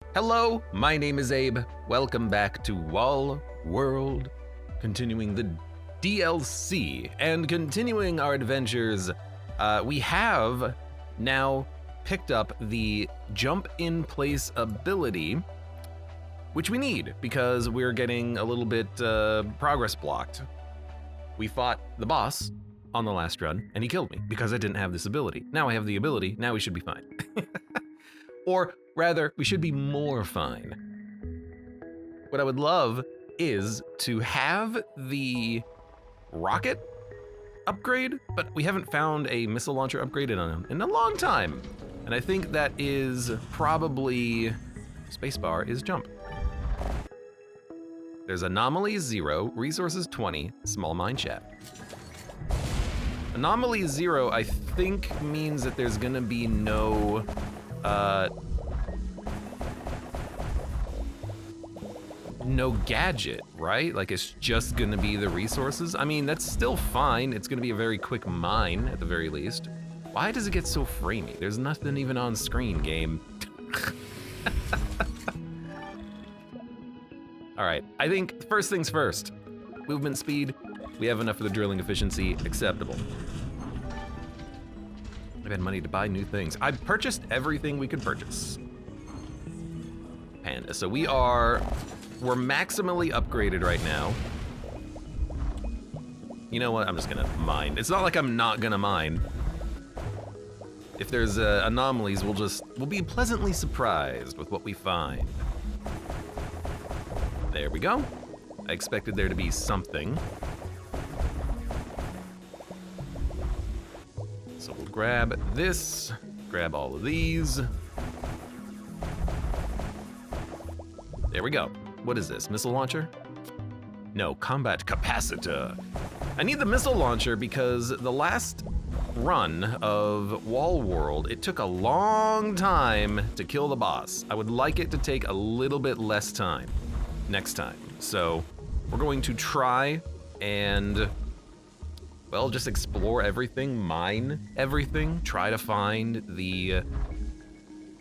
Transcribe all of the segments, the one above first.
Hello, my name is Abe. Welcome back to Wall World, continuing the DLC and continuing our adventures. We have now picked up the jump in place ability, which we need because we're getting a little bit progress blocked. We fought the boss on the last run and he killed me because I didn't have this ability. Now I have the ability, now we should be fine. Or rather, we should be more fine. What I would love is to have the rocket upgrade, but we haven't found a missile launcher upgrade in a long time. And I think that is probably, spacebar is jump. There's anomaly 0, resources 20, small mine shaft. Anomaly 0, I think, means that there's gonna be no no gadget, right? Like it's just gonna be the resources. I mean, that's still fine. It's gonna be a very quick mine at the very least. Why does it get so framey? There's nothing even on screen, game. All right, I think first things first. Movement speed, we have enough for the drilling efficiency, acceptable. I've had money to buy new things. I've purchased everything we could purchase. Panda, so we're maximally upgraded right now. You know what, I'm just gonna mine. It's not like I'm not gonna mine. If there's anomalies, we'll be pleasantly surprised with what we find. There we go. I expected there to be something. So we'll grab this, grab all of these. There we go. What is this, missile launcher? No, combat capacitor. I need the missile launcher because the last run of Wall World, it took a long time to kill the boss. I would like it to take a little bit less time next time. So we're going to try and, well, just explore everything, mine everything, try to find the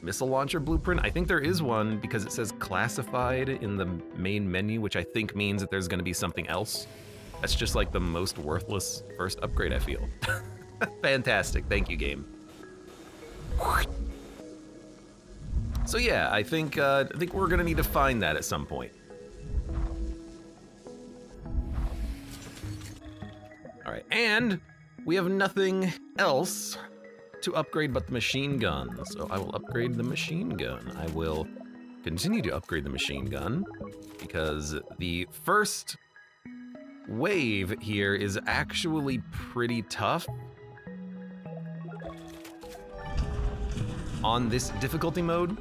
missile launcher blueprint. I think there is one because it says classified in the main menu, which I think means that there's gonna be something else. That's just like the most worthless first upgrade, I feel. Fantastic, thank you, game. So yeah, I think we're gonna need to find that at some point. All right, and we have nothing else to upgrade but the machine gun. So I will upgrade the machine gun. I will continue to upgrade the machine gun because the first wave here is actually pretty tough on this difficulty mode.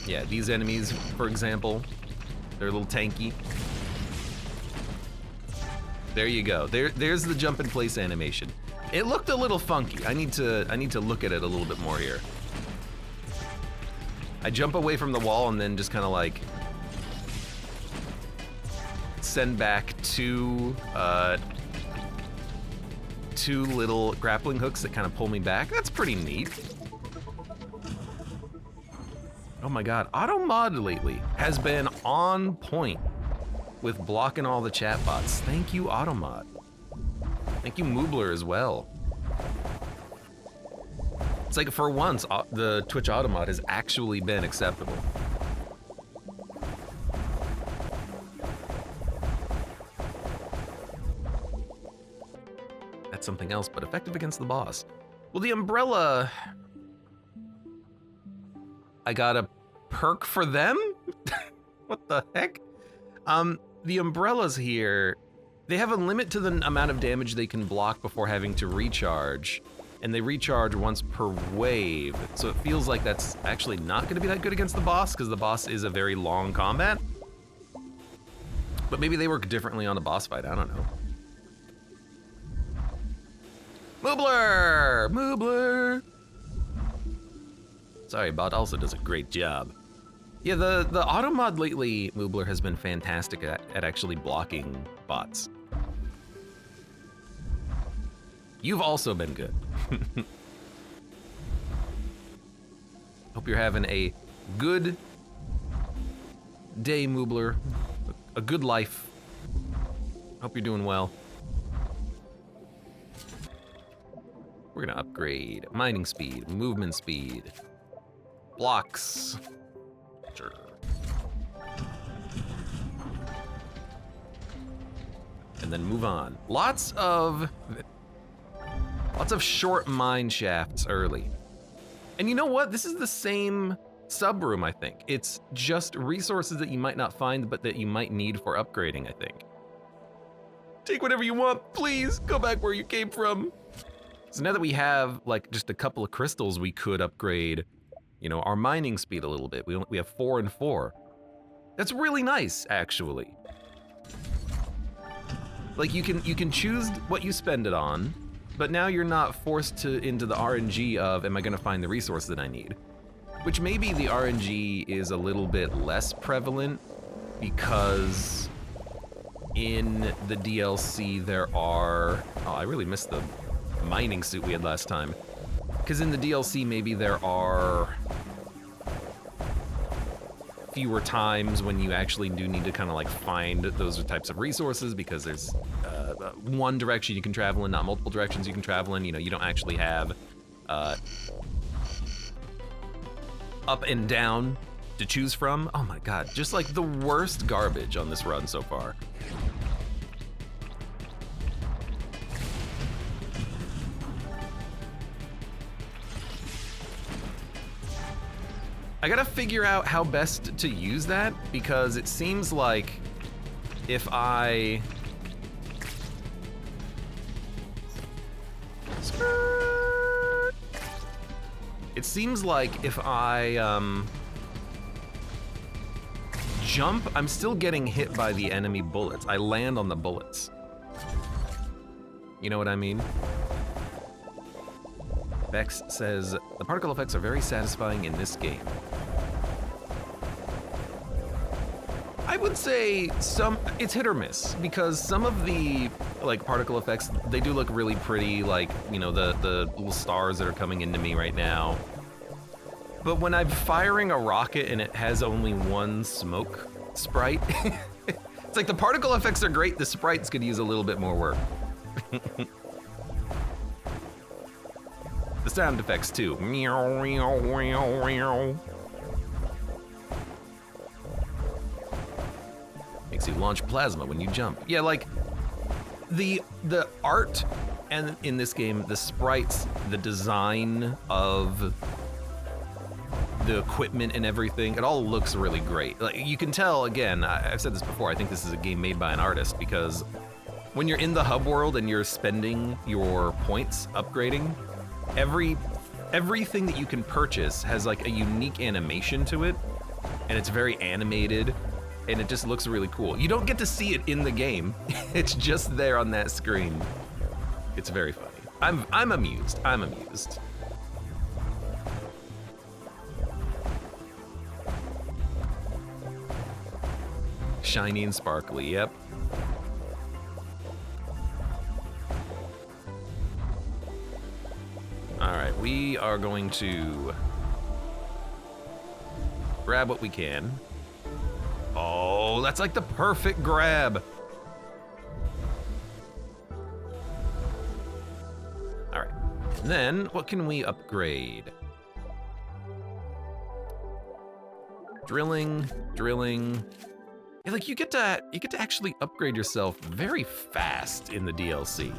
Yeah, these enemies, for example, they're a little tanky. There you go. There's the jump in place animation. It looked a little funky. I need to look at it a little bit more here. I jump away from the wall and then just kind of like send back two little grappling hooks that kind of pull me back. That's pretty neat. Oh my god, AutoMod lately has been on point with blocking all the chatbots. Thank you, AutoMod. Thank you, Moobler, as well. It's like, for once, the Twitch AutoMod has actually been acceptable. That's something else, but effective against the boss. Well, the umbrella... I got a perk for them? What the heck? The umbrellas here, they have a limit to the amount of damage they can block before having to recharge, and they recharge once per wave. So it feels like that's actually not gonna be that good against the boss, because the boss is a very long combat. But maybe they work differently on a boss fight, I don't know. Moobler! Moobler! Sorry, bot also does a great job. Yeah, the AutoMod lately, Moobler, has been fantastic at actually blocking bots. You've also been good. Hope you're having a good day, Moobler. A good life. Hope you're doing well. We're gonna upgrade mining speed, movement speed, blocks. Sure. And then move on. Lots of short mine shafts early. And you know what? This is the same sub-room, I think. It's just resources that you might not find, but that you might need for upgrading, I think. Take whatever you want, please. Go back where you came from. So now that we have like just a couple of crystals, we could upgrade, you know, our mining speed a little bit. We have 4 and 4. That's really nice, actually. Like you can choose what you spend it on, but now you're not forced into the RNG of, am I gonna find the resource that I need? Which maybe the RNG is a little bit less prevalent because in the DLC there are, oh, I really missed the mining suit we had last time. Because in the DLC maybe there are fewer times when you actually do need to kind of like find those types of resources, because there's one direction you can travel in, not multiple directions you can travel in. You know, you don't actually have up and down to choose from. Oh my god, just like the worst garbage on this run so far. I gotta figure out how best to use that, because it seems like if I... It seems like if I jump, I'm still getting hit by the enemy bullets. I land on the bullets. You know what I mean? Bex says, the particle effects are very satisfying in this game. I would say it's hit or miss, because some of the like particle effects, they do look really pretty, like, you know, the little stars that are coming into me right now. But when I'm firing a rocket and it has only one smoke sprite, it's like the particle effects are great, the sprites could use a little bit more work. The sound effects too. Meow, meow, meow, meow. Makes you launch plasma when you jump. Yeah, like the art, and in this game, the sprites, the design of the equipment and everything, it all looks really great. Like you can tell, again, I've said this before, I think this is a game made by an artist, because when you're in the hub world and you're spending your points upgrading, everything that you can purchase has like a unique animation to it, and it's very animated, and it just looks really cool. You don't get to see it in the game. It's just there on that screen. It's very funny. I'm amused. I'm amused. Shiny and sparkly, yep. All right, we are going to grab what we can. Oh, that's like the perfect grab. All right, then what can we upgrade? Drilling. Yeah, like you get to actually upgrade yourself very fast in the DLC.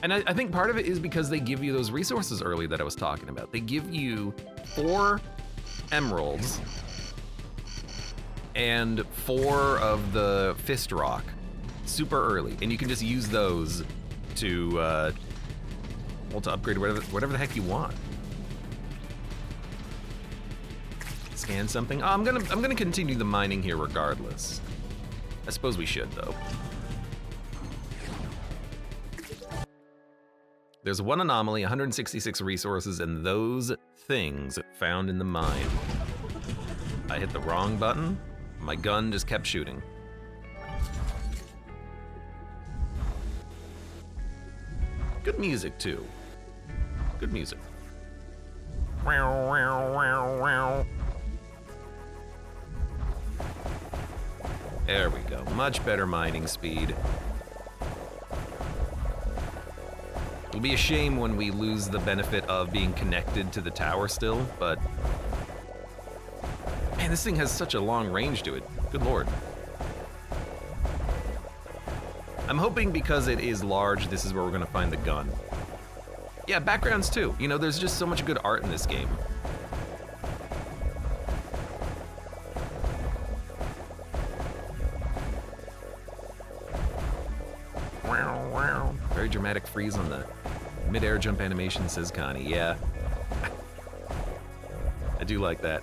And I think part of it is because they give you those resources early that I was talking about. They give you 4 emeralds and 4 of the fist rock super early, and you can just use those to well, to upgrade whatever the heck you want. Scan something. Oh, I'm gonna continue the mining here regardless. I suppose we should though. There's one anomaly, 166 resources, and those things found in the mine. I hit the wrong button. My gun just kept shooting. Good music too. Good music. There we go. Much better mining speed. It'll be a shame when we lose the benefit of being connected to the tower still, but... Man, this thing has such a long range to it. Good lord. I'm hoping because it is large, this is where we're gonna find the gun. Yeah, backgrounds too. You know, there's just so much good art in this game. Very dramatic freeze on the mid-air jump animation, says Connie. Yeah. I do like that.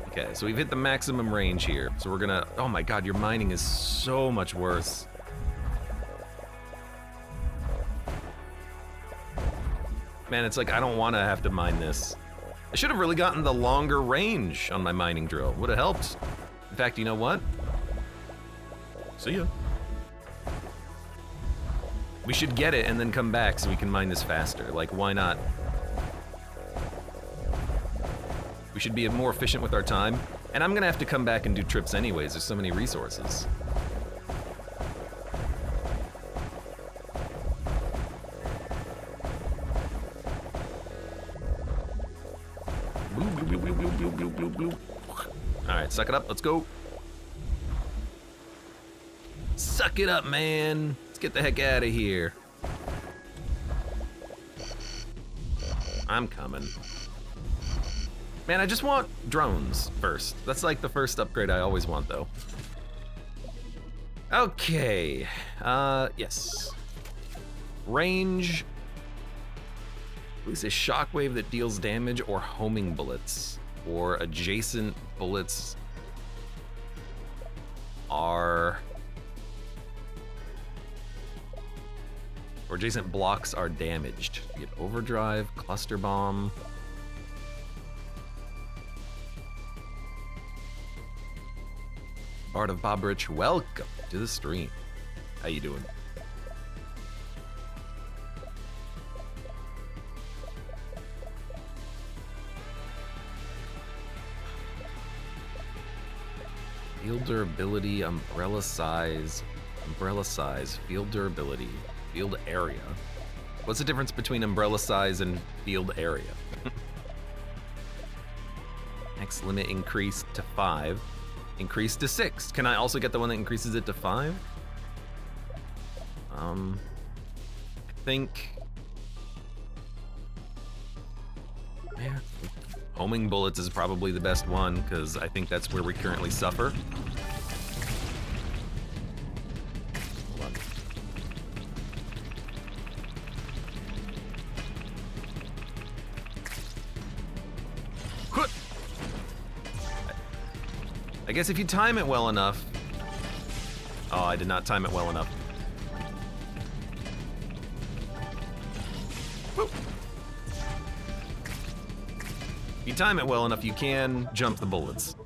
Okay, so we've hit the maximum range here. So we're gonna, oh my god, your mining is so much worse. Man, it's like I don't wanna have to mine this. I should have really gotten the longer range on my mining drill. Would have helped. In fact, you know what? See ya. We should get it and then come back so we can mine this faster. Like, why not? We should be more efficient with our time. And I'm gonna have to come back and do trips anyways. There's so many resources. All right, suck it up, let's go. Suck it up, man. Let's get the heck out of here. I'm coming. Man, I just want drones first. That's like the first upgrade I always want, though. Okay, yes. Range. Release a shockwave that deals damage or homing bullets, or adjacent bullets are... or adjacent blocks are damaged. You get overdrive, cluster bomb. Bard of Bobrich, welcome to the stream. How you doing? Field durability, umbrella size, field durability, field area. What's the difference between umbrella size and field area? Max limit increased to 5. Increased to 6. Can I also get the one that increases it to 5? I think... yeah. Homing bullets is probably the best one, because I think that's where we currently suffer. Hold on. I guess if you time it well enough... oh, I did not time it well enough. Woo. If you time it well enough, you can jump the bullets.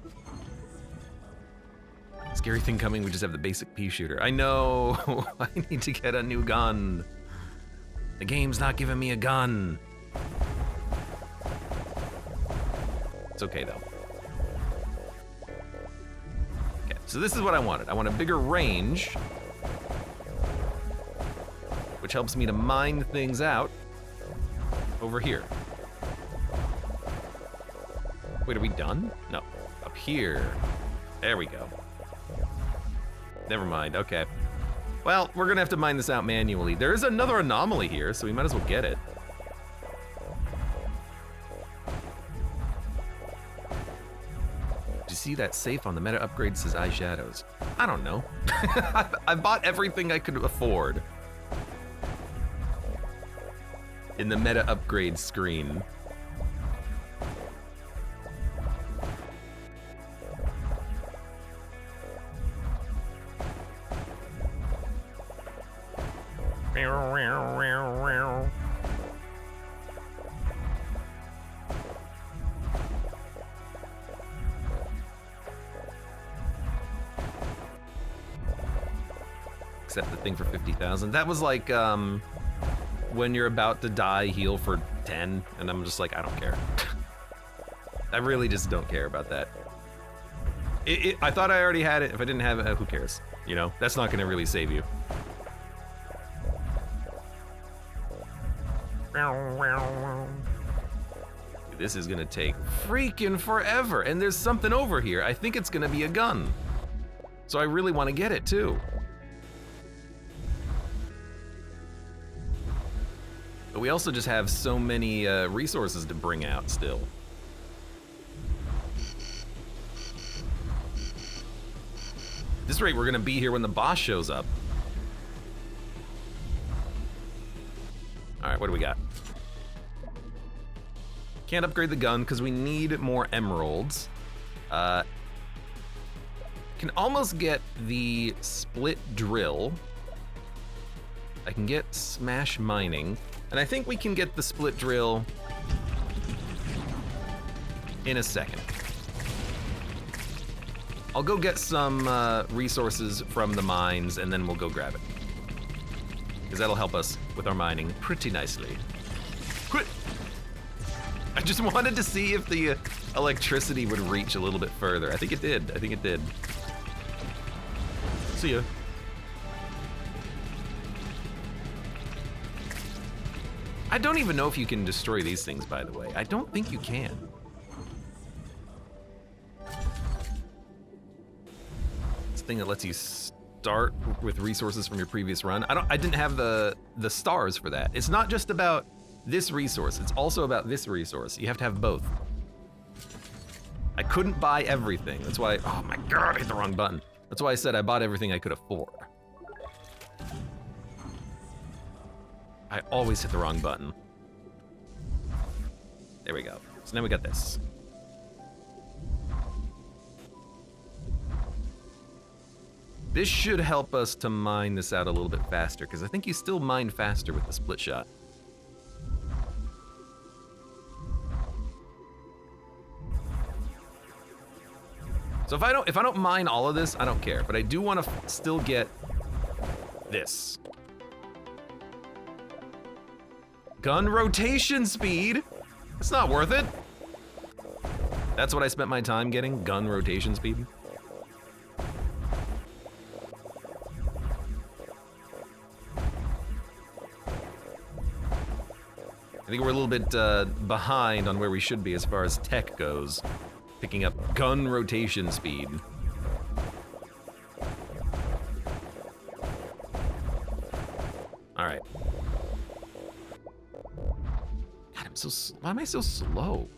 Scary thing coming, we just have the basic pea shooter. I know, I need to get a new gun. The game's not giving me a gun. It's okay though. Okay, so this is what I wanted. I want a bigger range, which helps me to mine things out over here. Wait, are we done? No, up here. There we go. Never mind, okay. Well, we're gonna have to mine this out manually. There is another anomaly here, so we might as well get it. Did you see that safe on the meta upgrade says eyeshadows? I don't know. I bought everything I could afford in the meta upgrade screen. Accept the thing for 50,000. That was like, when you're about to die, heal for 10, and I'm just like, I don't care. I really just don't care about that. I thought I already had it. If I didn't have it, who cares? You know, that's not gonna really save you. This is gonna take freaking forever, and there's something over here. I think it's gonna be a gun. So I really wanna get it too. But we also just have so many resources to bring out still. At this rate, we're gonna be here when the boss shows up. All right, what do we got? Can't upgrade the gun because we need more emeralds. Can almost get the split drill. I can get smash mining. And I think we can get the split drill in a second. I'll go get some resources from the mines and then we'll go grab it. Because that'll help us with our mining pretty nicely. Quit! I just wanted to see if the electricity would reach a little bit further. I think it did. I think it did. See ya. I don't even know if you can destroy these things, by the way. I don't think you can. It's a thing that lets you start with resources from your previous run. I didn't have the stars for that. It's not just about this resource, it's also about this resource. You have to have both. I couldn't buy everything. That's why, oh my God, I hit the wrong button. That's why I said I bought everything I could afford. I always hit the wrong button. There we go. So now we got this. This should help us to mine this out a little bit faster, because I think you still mine faster with the split shot. So if I don't mine all of this, I don't care, but I do want to still get this. Gun rotation speed. It's not worth it. That's what I spent my time getting, gun rotation speed. I think we're a little bit behind on where we should be as far as tech goes. Picking up gun rotation speed. All right. God, why am I so slow?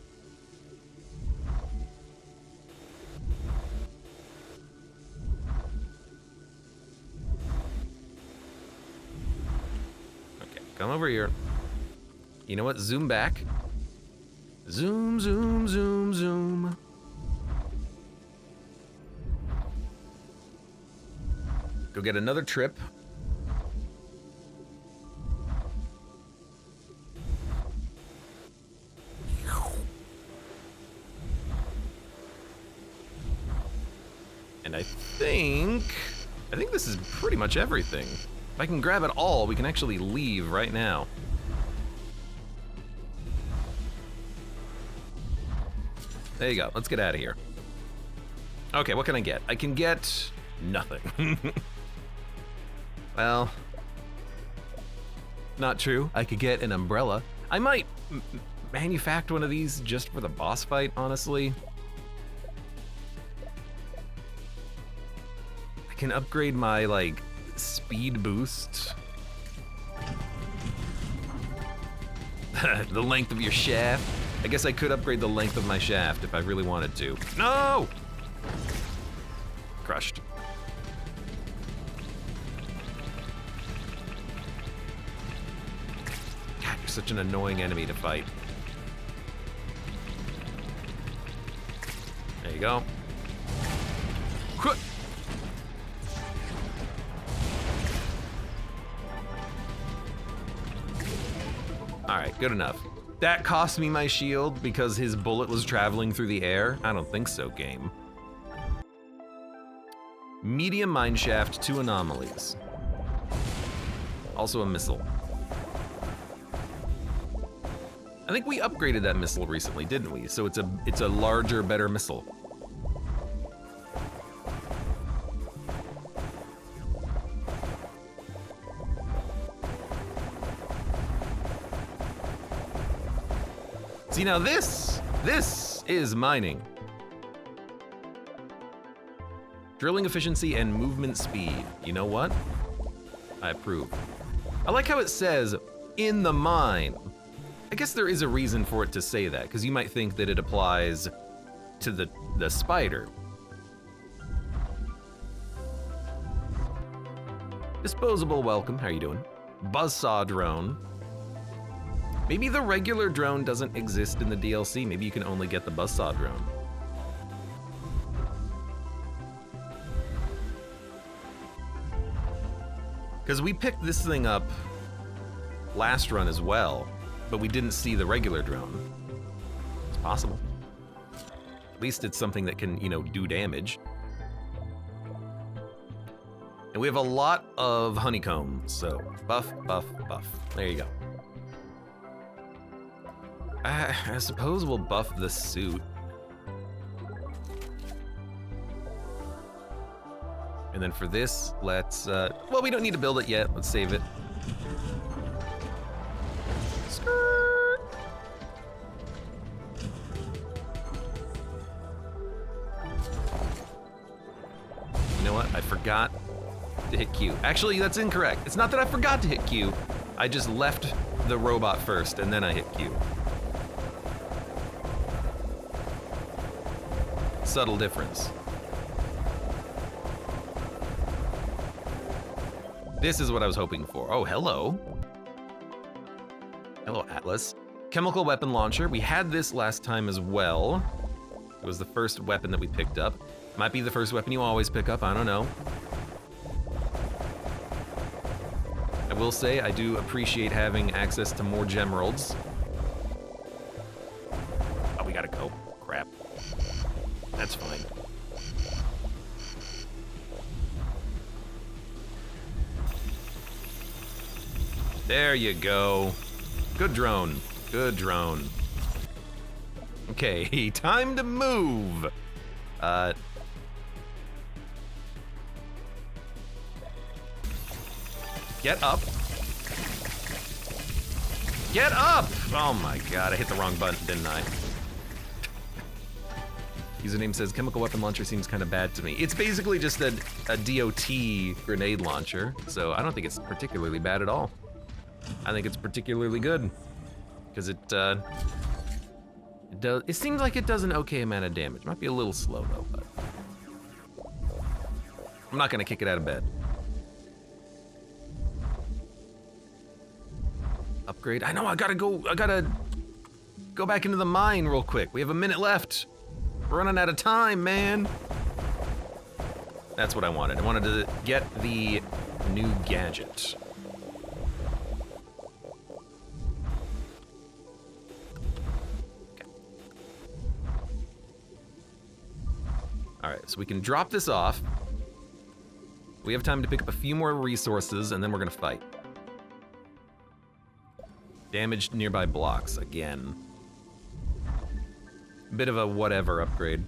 Okay, come over here. You know what? Zoom back. Zoom, zoom, zoom, zoom. Go get another trip. And I think this is pretty much everything. If I can grab it all, we can actually leave right now. There you go, let's get out of here. Okay, what can I get? I can get nothing. Well, not true. I could get an umbrella. I might manufacture one of these just for the boss fight, honestly. I can upgrade my, like, speed boost. The length of your shaft. I guess I could upgrade the length of my shaft if I really wanted to. No! Crushed. God, you're such an annoying enemy to fight. There you go. All right, good enough. That cost me my shield because his bullet was traveling through the air? I don't think so, game. Medium mineshaft, 2 anomalies. Also a missile. I think we upgraded that missile recently, didn't we? So it's a larger, better missile. See, now this is mining. Drilling efficiency and movement speed. You know what? I approve. I like how it says, in the mine. I guess there is a reason for it to say that, because you might think that it applies to the spider. Disposable welcome, how are you doing? Buzzsaw drone. Maybe the regular drone doesn't exist in the DLC. Maybe you can only get the buzzsaw drone. Because we picked this thing up last run as well, but we didn't see the regular drone. It's possible. At least it's something that can, you know, do damage. And we have a lot of honeycombs, so buff, buff, buff. There you go. I suppose we'll buff the suit. And then for this, let's, well, we don't need to build it yet. Let's save it. Skirt. You know what? I forgot to hit Q. Actually, that's incorrect. It's not that I forgot to hit Q. I just left the robot first and then I hit Q. Subtle difference. This is what I was hoping for. Oh, hello. Hello, Atlas. Chemical weapon launcher. We had this last time as well. It was the first weapon that we picked up. Might be the first weapon you always pick up, I don't know. I will say I do appreciate having access to more gemeralds. Oh, we gotta go. Crap. That's fine. There you go. Good drone. Good drone. Okay, time to move. Get up. Get up! Oh my god, I hit the wrong button, didn't I? Username says chemical weapon launcher seems kind of bad to me. It's basically just a DOT grenade launcher, so I don't think it's particularly bad at all. I think it's particularly good because it seems like it does an okay amount of damage. Might be a little slow though, but I'm not gonna kick it out of bed. Upgrade. I know I gotta go back into the mine real quick. We have a minute left. We're running out of time, man. That's what I wanted. I wanted to get the new gadget. All right, so we can drop this off. We have time to pick up a few more resources, and then we're gonna fight. Damaged nearby blocks, again. Bit of a whatever upgrade.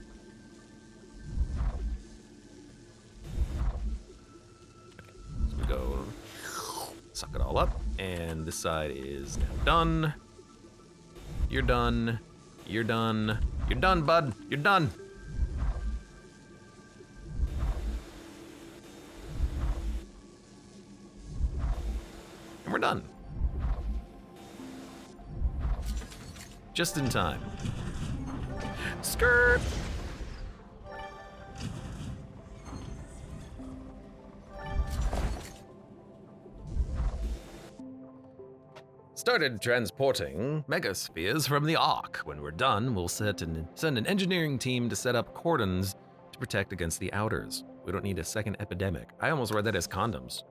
Okay, so we go suck it all up, and this side is now done. You're done. You're done. You're done, bud. You're done. And we're done. Just in time. Skirt! Started transporting megaspheres from the Ark. When we're done, we'll send an engineering team to set up cordons to protect against the outers. We don't need a second epidemic. I almost read that as condoms.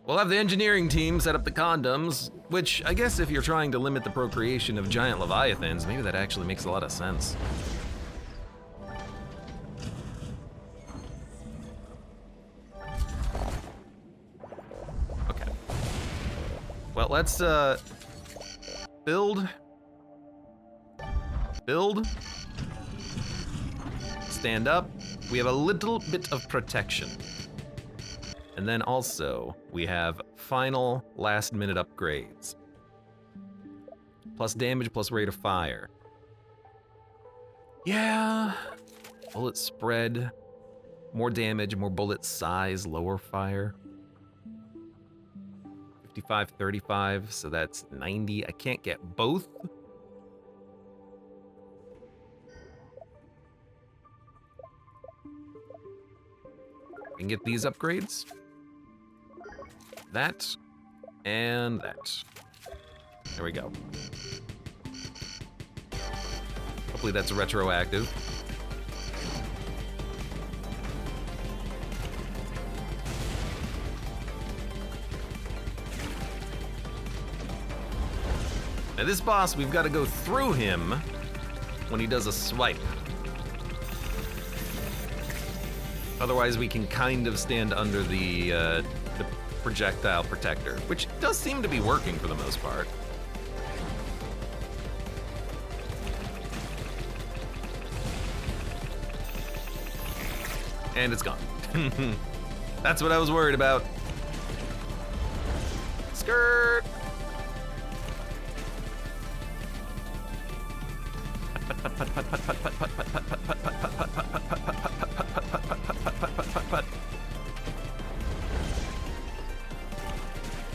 We'll have the engineering team set up the condoms, which I guess if you're trying to limit the procreation of giant leviathans, maybe that actually makes a lot of sense. Okay. Well, let's build, stand up. We have a little bit of protection. And then also, we have final last-minute upgrades. Plus damage, plus rate of fire. Yeah. Bullet spread. More damage, more bullet size, lower fire. 55, 35, so that's 90. I can't get both. We can get these upgrades. That, and that. There we go. Hopefully that's retroactive. Now this boss, we've got to go through him when he does a swipe. Otherwise, we can kind of stand under the projectile protector, which does seem to be working for the most part. And it's gone. That's what I was worried about. Skirt!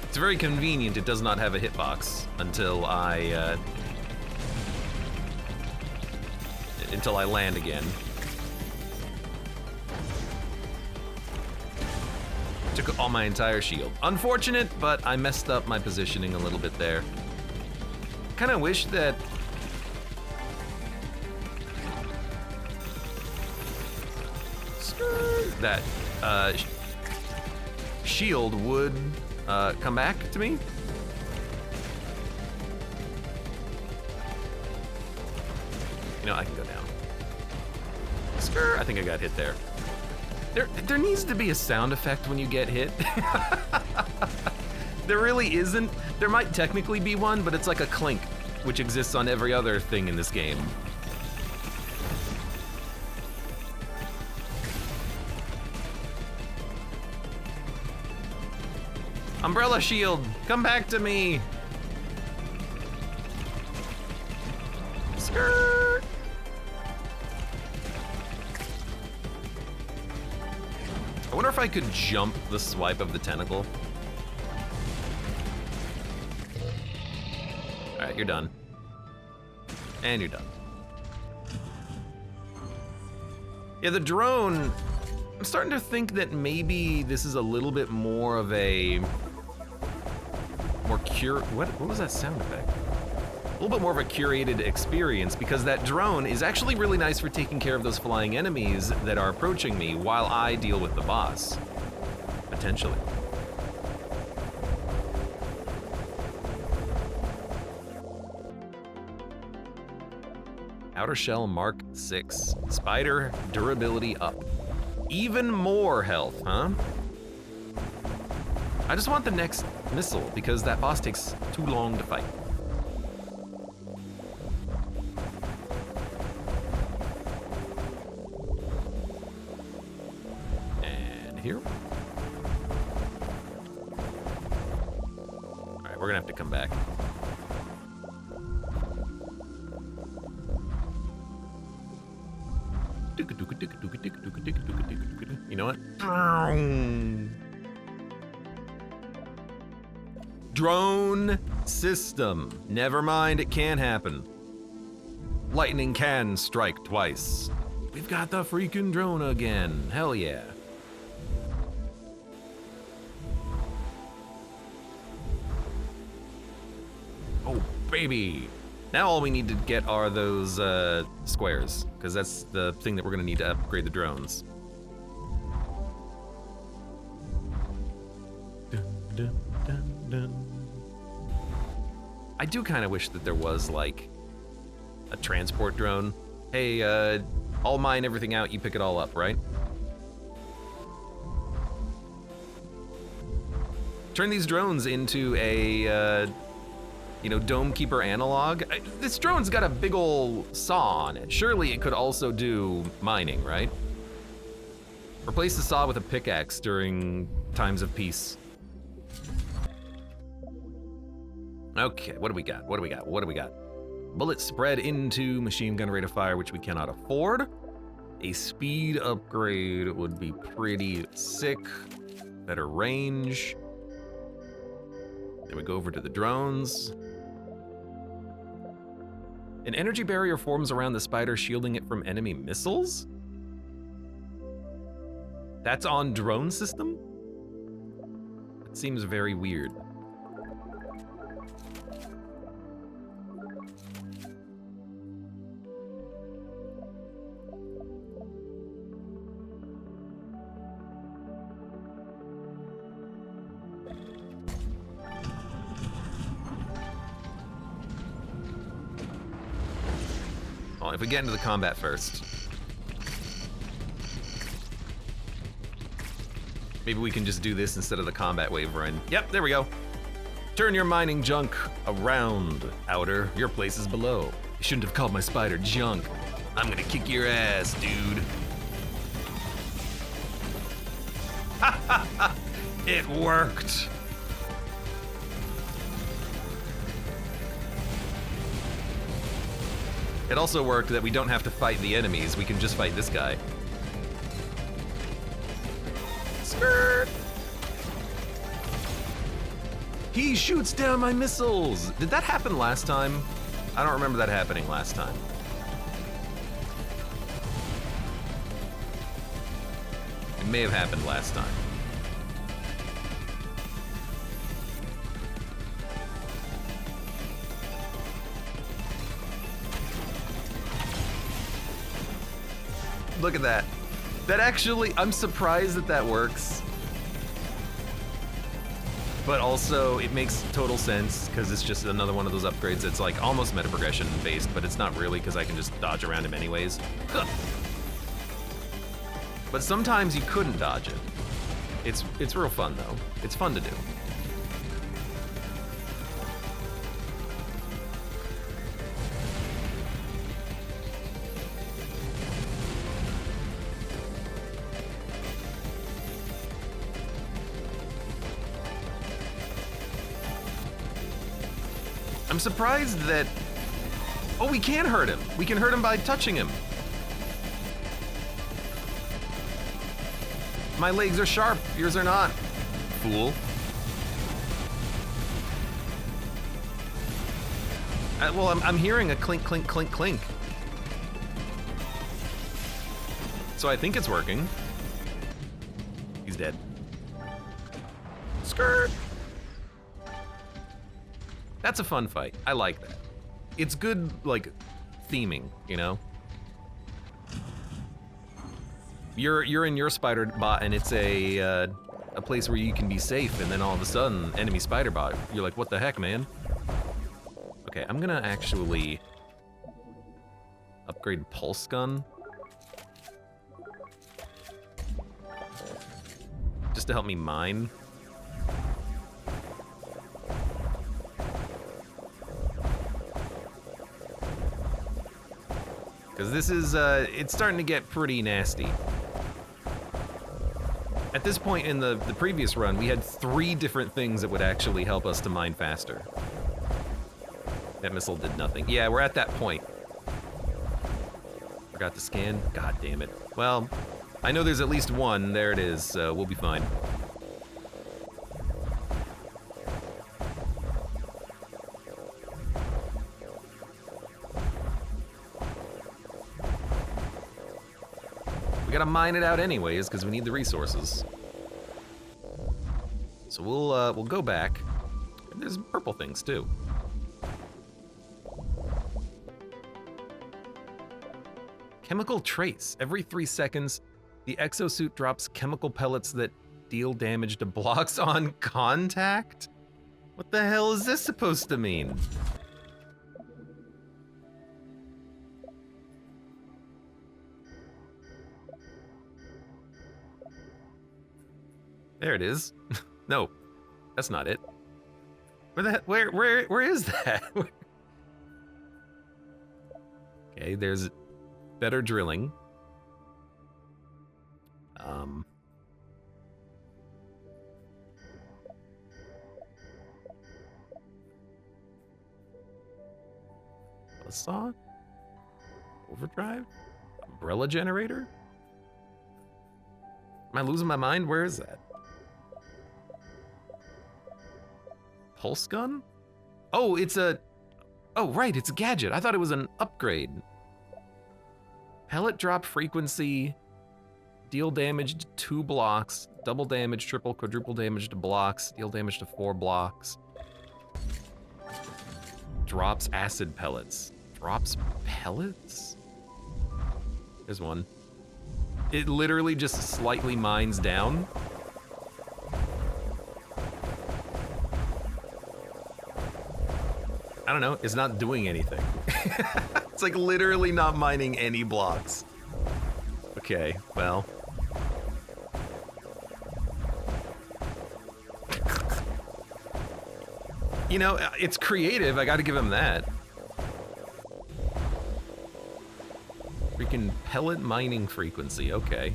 It's very convenient it does not have a hitbox until I land again. Took all my entire shield. Unfortunate, but I messed up my positioning a little bit there. Kinda wish that shield would come back to me. You know, I can go down. Skirt. I think I got hit there. There needs to be a sound effect when you get hit. There really isn't. There might technically be one, but it's like a clink, which exists on every other thing in this game. Umbrella shield, come back to me. Skirt. I wonder if I could jump the swipe of the tentacle. All right, you're done. And you're done. Yeah, the drone, I'm starting to think that maybe this is a little bit more of a what was that sound effect? A little bit more of a curated experience, because that drone is actually really nice for taking care of those flying enemies that are approaching me while I deal with the boss. Potentially. Outer Shell Mark 6. Spider durability up. Even more health, huh? I just want the next missile, because that boss takes too long to fight. And here. All right, we're gonna have to come back. You know what? Drone system. Never mind, it can happen. Lightning can strike twice. We've got the freaking drone again. Hell yeah. Oh, baby. Now all we need to get are those squares, because that's the thing that we're gonna need to upgrade the drones. Dun, dun, dun, dun. I do kind of wish that there was like a transport drone. Hey, I'll mine everything out, you pick it all up, right? Turn these drones into a, Dome Keeper analog. This drone's got a big ol' saw on it. Surely it could also do mining, right? Replace the saw with a pickaxe during times of peace. Okay, what do we got? What do we got? What do we got? Bullet spread into machine gun rate of fire, which we cannot afford. A speed upgrade would be pretty sick. Better range. Then we go over to the drones. An energy barrier forms around the spider, shielding it from enemy missiles? That's on drone system? That seems very weird. Well, if we get into the combat first. Maybe we can just do this instead of the combat wave run. Yep, there we go. Turn your mining junk around, Outer. Your place is below. You shouldn't have called my spider junk. I'm gonna kick your ass, dude. Ha ha ha! It worked! It also worked that we don't have to fight the enemies, we can just fight this guy. Skirt! He shoots down my missiles! Did that happen last time? I don't remember that happening last time. It may have happened last time. Look at that. That actually, I'm surprised that that works. But also, it makes total sense, because it's just another one of those upgrades that's like almost meta progression based, but it's not really, because I can just dodge around him anyways. Huh. But sometimes you couldn't dodge it. It's real fun though. It's fun to do. I'm surprised that... Oh, we can hurt him. We can hurt him by touching him. My legs are sharp, yours are not. Fool. Well, I'm hearing a clink, clink, clink, clink. So I think it's working. He's dead. Skirt! That's a fun fight. I like that. It's good, like, theming, you know? You're in your spider bot and it's a place where you can be safe, and then all of a sudden, enemy spider bot, you're like, what the heck, man? Okay, I'm gonna actually upgrade pulse gun. Just to help me mine. Because this is, it's starting to get pretty nasty. At this point in the previous run, we had 3 different things that would actually help us to mine faster. That missile did nothing. Yeah, we're at that point. Forgot to scan? God damn it. Well, I know there's at least one. There it is, so we'll be fine. We gotta mine it out anyways, because we need the resources. So we'll go back. There's purple things too. Chemical trace. Every 3 seconds, the exosuit drops chemical pellets that deal damage to blocks on contact? What the hell is this supposed to mean? There it is. No. That's not it. Where is that? Okay, there's better drilling. Saw? Overdrive? Umbrella generator? Am I losing my mind? Where is that? Pulse gun? Oh, it's a... Oh, right, it's a gadget. I thought it was an upgrade. Pellet drop frequency. Deal damage to 2 blocks. Double damage, triple, quadruple damage to blocks. Deal damage to 4 blocks. Drops acid pellets. Drops pellets? There's one. It literally just slightly mines down. I don't know, it's not doing anything. It's like literally not mining any blocks. Okay, well. You know, it's creative, I gotta give him that. Freaking pellet mining frequency, okay.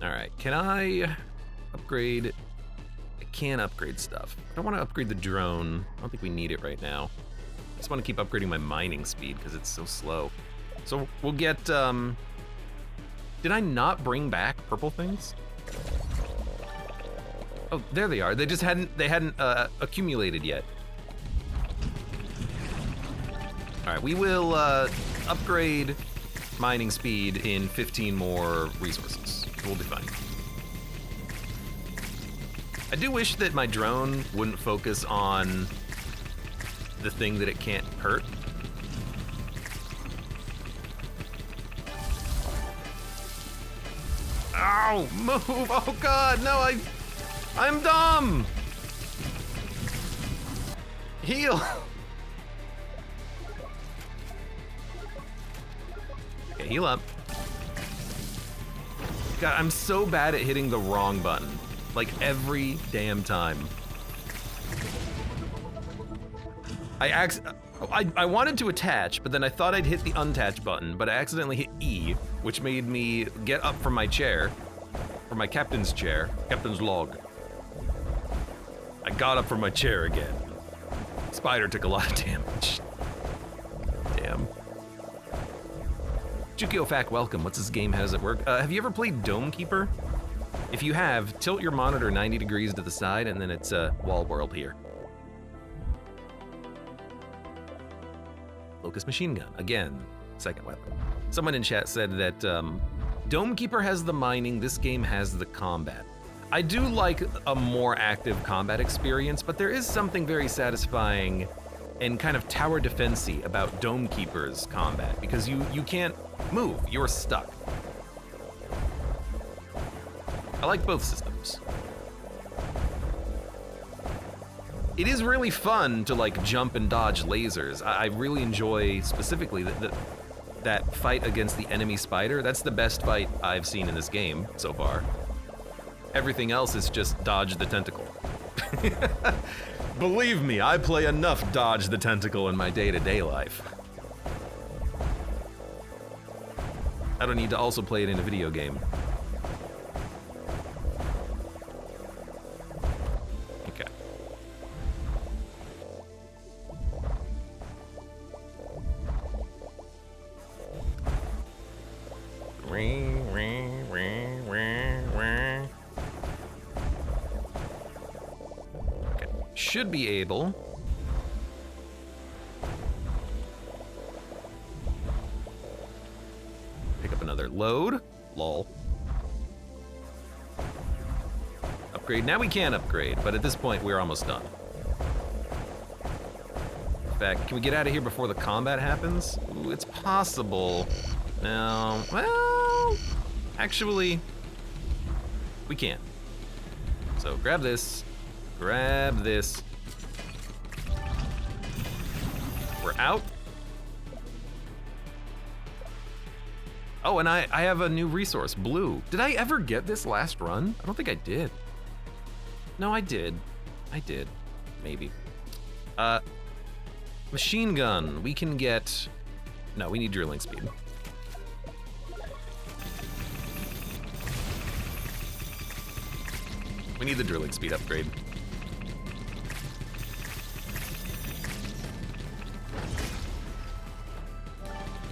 Alright, can I upgrade? I can upgrade stuff. I don't want to upgrade the drone. I don't think we need it right now. I just want to keep upgrading my mining speed because it's so slow. So we'll get, did I not bring back purple things? Oh, there they are. They just hadn't accumulated yet. All right, we will upgrade mining speed in 15 more resources. We'll be fine. I do wish that my drone wouldn't focus on the thing that it can't hurt. Ow, move, oh God, no, I'm dumb. Heal. Okay, heal up. God, I'm so bad at hitting the wrong button. Like every damn time. I wanted to attach, but then I thought I'd hit the untouch button, but I accidentally hit E, which made me get up from my chair, from my captain's chair, captain's log. I got up from my chair again. Spider took a lot of damage. Damn. Jukio Fac, welcome. What's this game? How does it work? Have you ever played Dome Keeper? If you have, tilt your monitor 90 degrees to the side, and then it's wall world here. Locust machine gun, again, second weapon. Someone in chat said that Dome Keeper has the mining, this game has the combat. I do like a more active combat experience, but there is something very satisfying and kind of tower defense-y about Dome Keeper's combat, because you can't move, you're stuck. I like both systems. It is really fun to like jump and dodge lasers. I really enjoy specifically that fight against the enemy spider. That's the best fight I've seen in this game so far. Everything else is just dodge the tentacle. Believe me, I play enough dodge the tentacle in my day-to-day life. I don't need to also play it in a video game. Okay. Ring, ring, ring, ring, ring. Okay. Should be able. Pick up another load. Lol. Upgrade. Now we can upgrade, but at this point we're almost done. In fact, can we get out of here before the combat happens? Ooh, it's possible. No, well, actually, we can. So grab this, grab this. We're out. Oh, and I have a new resource, blue. Did I ever get this last run? I don't think I did. No, I did. I did. Maybe. Machine gun. We can get... No, we need drilling speed. We need the drilling speed upgrade.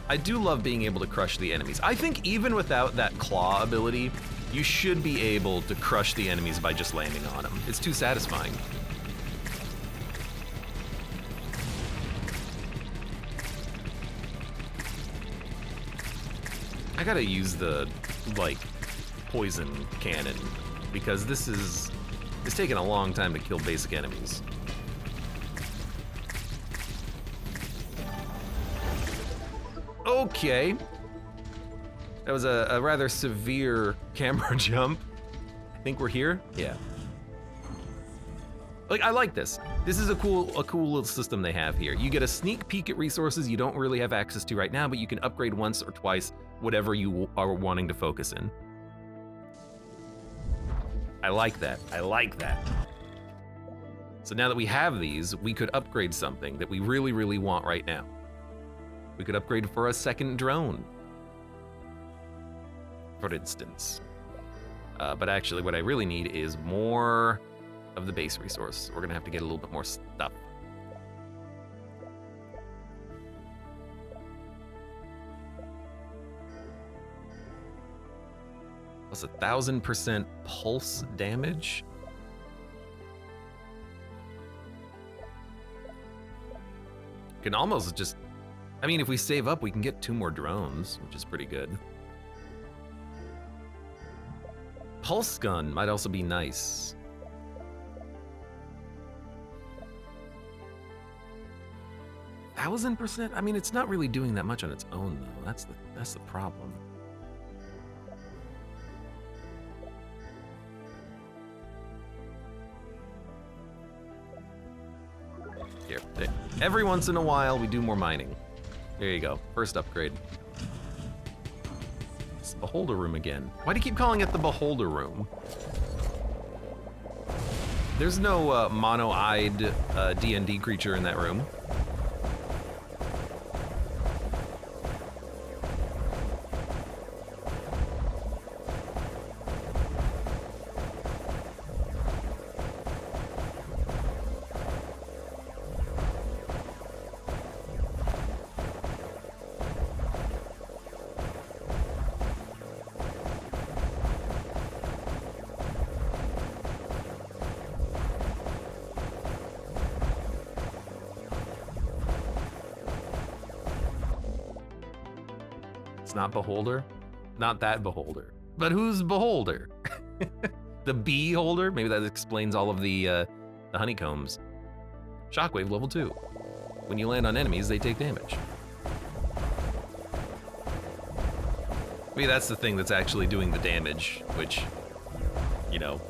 I do love being able to crush the enemies. I think even without that claw ability, you should be able to crush the enemies by just landing on them. It's too satisfying. I gotta use the, like, poison cannon because it's taking a long time to kill basic enemies. Okay. That was a rather severe camera jump. I think we're here? Yeah. Like, I like this. This is a cool little system they have here. You get a sneak peek at resources you don't really have access to right now, but you can upgrade once or twice whatever you are wanting to focus in. I like that. I like that. So now that we have these, we could upgrade something that we really, really want right now. We could upgrade for a second drone, for instance. But actually what I really need is more of the base resource. We're gonna have to get a little bit more stuff. Plus 1,000% pulse damage. Can almost just, I mean, if we save up, we can get 2 more drones, which is pretty good. Pulse gun might also be nice. %1,000%? I mean, it's not really doing that much on its own, though. That's the problem. Here, every once in a while, we do more mining. There you go, first upgrade. It's the beholder room again. Why do you keep calling it the beholder room? There's no mono-eyed D&D creature in that room. Not beholder, not that beholder, but who's beholder? The bee holder? Maybe that explains all of the honeycombs. Shockwave level 2. When you land on enemies, they take damage. Maybe that's the thing that's actually doing the damage, which, you know,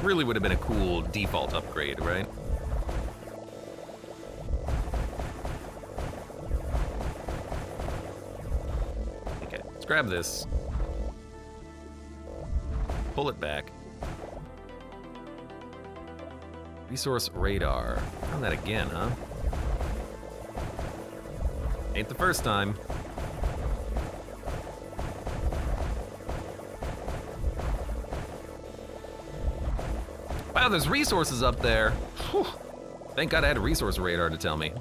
really would have been a cool default upgrade, right? Let's grab this. Pull it back. Resource radar. Found that again, huh? Ain't the first time. Wow, there's resources up there. Whew. Thank God I had a resource radar to tell me.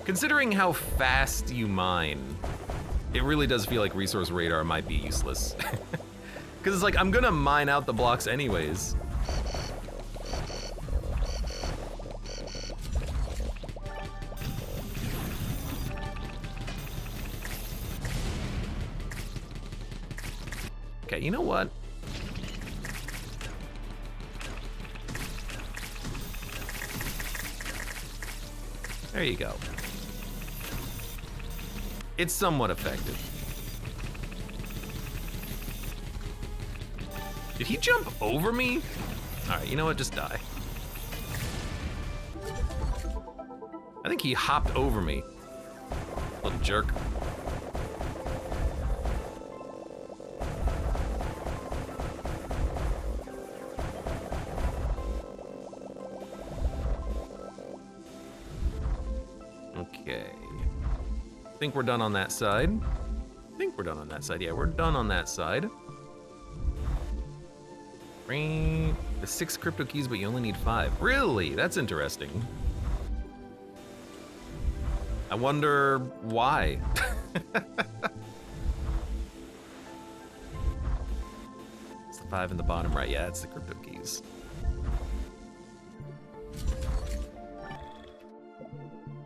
Considering how fast you mine, it really does feel like resource radar might be useless. Because it's like, I'm gonna mine out the blocks anyways. Okay, you know what? There you go. It's somewhat effective. Did he jump over me? All right, you know what, just die. I think he hopped over me. Little jerk. Okay. I think we're done on that side. Yeah, we're done on that side. The 6 crypto keys, but you only need 5. Really? That's interesting. I wonder why. It's the 5 in the bottom right. Yeah, it's the crypto keys.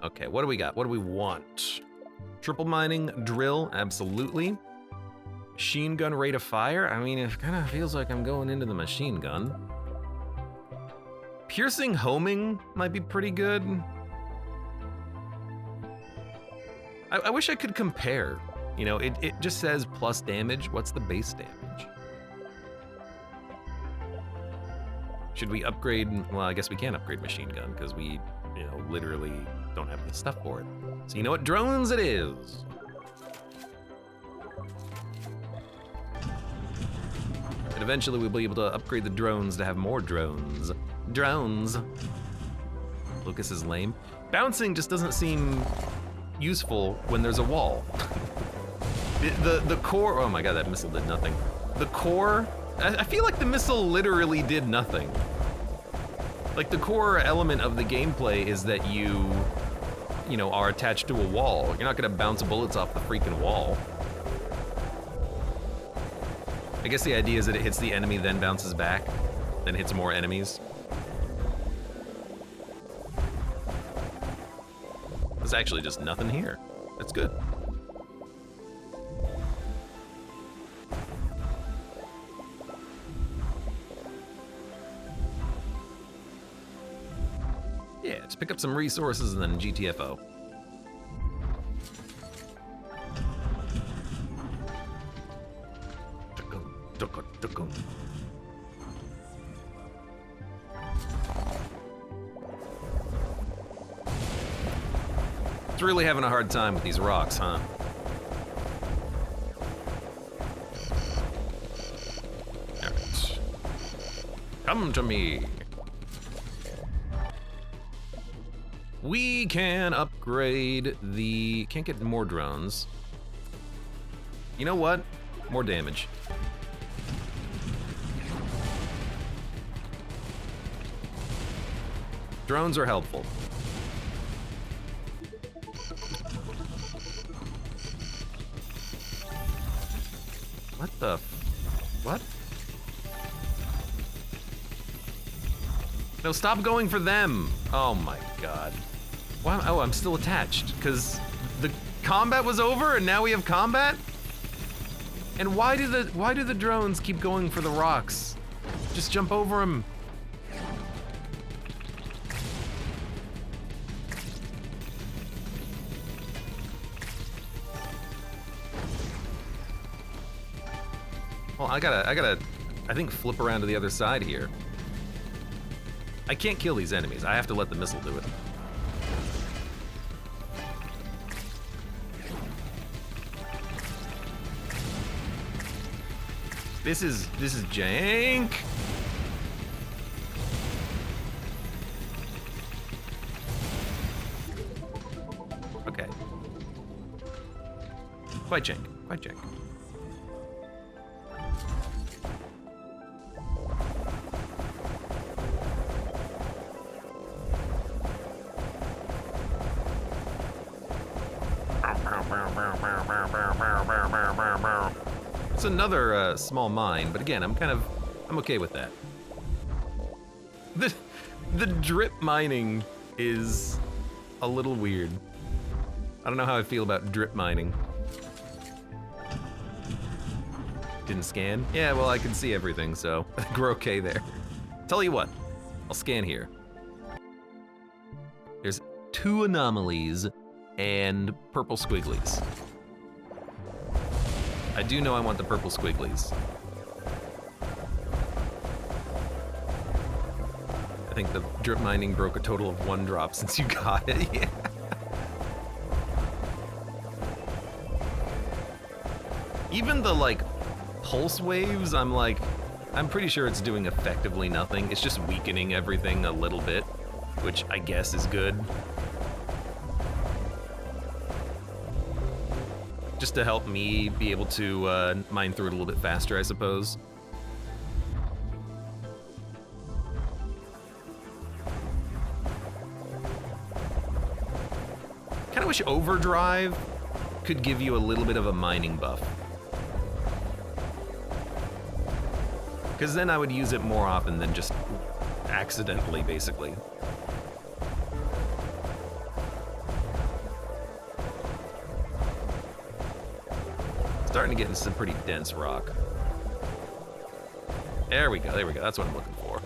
Okay, what do we got? What do we want? Triple mining drill, absolutely. Machine gun rate of fire? I mean, it kind of feels like I'm going into the machine gun. Piercing homing might be pretty good. I wish I could compare. You know, it just says plus damage. What's the base damage? Should we upgrade? Well, I guess we can't upgrade machine gun because we, you know, literally don't have the stuff for it. So you know what? Drones it is. And eventually we'll be able to upgrade the drones to have more drones. Drones. Lucas is lame. Bouncing just doesn't seem useful when there's a wall. the core, oh my god, that missile did nothing. The core, I feel like the missile literally did nothing. Like the core element of the gameplay is that you know, are attached to a wall. You're not gonna bounce bullets off the freaking wall. I guess the idea is that it hits the enemy, then bounces back, then hits more enemies. There's actually just nothing here. That's good. Yeah, just pick up some resources and then GTFO. It's really having a hard time with these rocks, huh? Alright. Come to me. We can upgrade the... Can't get more drones. You know what? More damage. Drones are helpful. What the... What? No, stop going for them! Oh my god. Wow, oh, I'm still attached, because the combat was over and now we have combat? And why do the drones keep going for the rocks? Just jump over them. Well, I gotta, I think, flip around to the other side here. I can't kill these enemies. I have to let the missile do it. This is jank. Okay. Quite jank. Quite jank. It's another small mine, but again, I'm okay with that. The drip mining is a little weird. I don't know how I feel about drip mining. Didn't scan? Yeah, well, I can see everything, so I think we're okay there. Tell you what, I'll scan here. There's 2 anomalies and purple squigglies. I do know I want the purple squigglies. I think the drip mining broke a total of 1 drop since you got it. Yeah. Even the, like, pulse waves, I'm pretty sure it's doing effectively nothing. It's just weakening everything a little bit, which I guess is good. Just to help me be able to mine through it a little bit faster, I suppose. Kinda wish Overdrive could give you a little bit of a mining buff. Because then I would use it more often than just accidentally, basically. Starting to get into some pretty dense rock. There we go, that's what I'm looking for.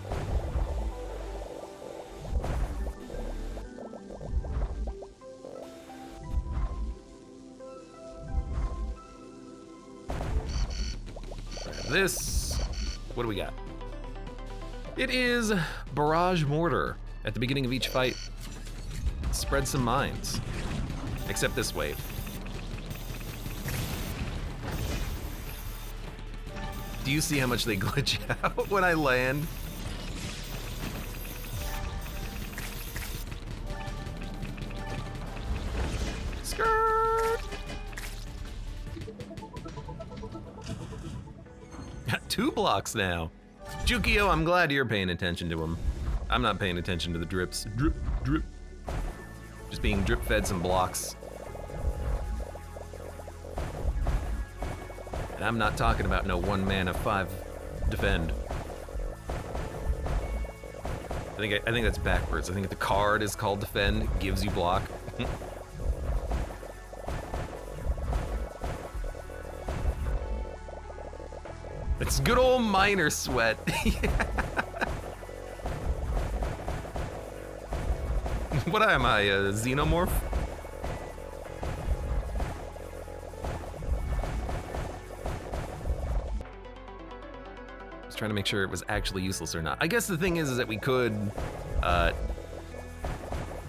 This, what do we got? It is Barrage Mortar. At the beginning of each fight, spread some mines. Except this wave. Do you see how much they glitch out when I land? Skirt! Got 2 blocks now. Jukio, I'm glad you're paying attention to them. I'm not paying attention to the drips. Drip, drip. Just being drip fed some blocks. And I'm not talking about no 1 mana 5 defend. I think that's backwards. I think the card is called defend, gives you block. It's good old miner sweat. What am I, a xenomorph? Trying to make sure it was actually useless or not. I guess the thing is that we could,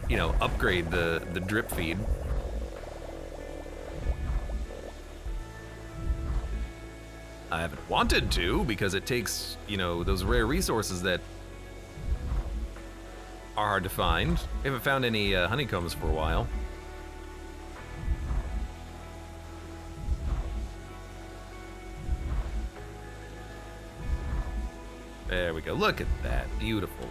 you know, upgrade the drip feed. I haven't wanted to because it takes, you know, those rare resources that are hard to find. We haven't found any honeycombs for a while. There we go. Look at that. Beautiful.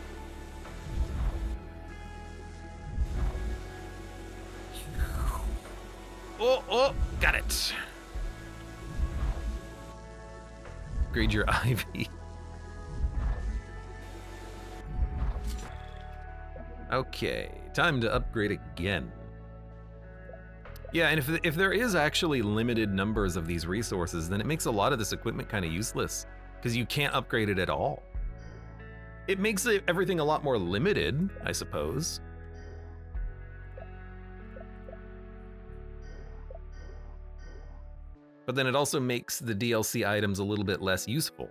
Oh, got it. Upgrade your ivy. Okay, time to upgrade again. Yeah, and if there is actually limited numbers of these resources, then it makes a lot of this equipment kind of useless, because you can't upgrade it at all. It makes everything a lot more limited, I suppose. But then it also makes the DLC items a little bit less useful.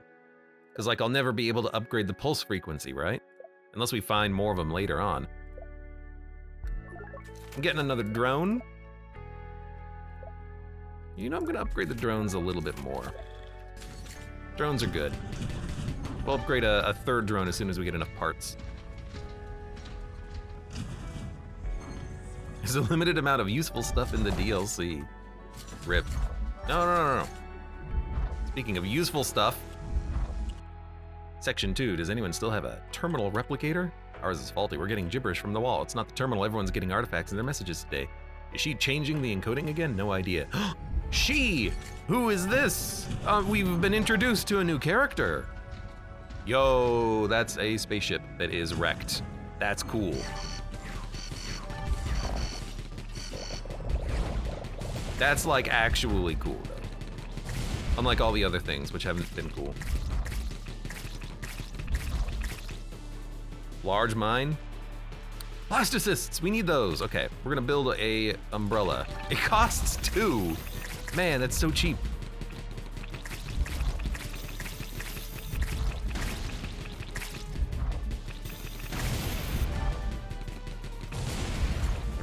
Because, like, I'll never be able to upgrade the pulse frequency, right? Unless we find more of them later on. I'm getting another drone. You know, I'm gonna upgrade the drones a little bit more. Drones are good. We'll upgrade a 3rd drone as soon as we get enough parts. There's a limited amount of useful stuff in the DLC. RIP. No. Speaking of useful stuff, Section 2, does anyone still have a terminal replicator? Ours is faulty, we're getting gibberish from the wall. It's not the terminal, everyone's getting artifacts in their messages today. Is she changing the encoding again? No idea. She! Who is this? We've been introduced to a new character. Yo, that's a spaceship that is wrecked. That's cool. That's like actually cool though. Unlike all the other things, which haven't been cool. Large mine. Blastocysts, we need those. Okay, we're gonna build a umbrella. It costs 2. Man, that's so cheap.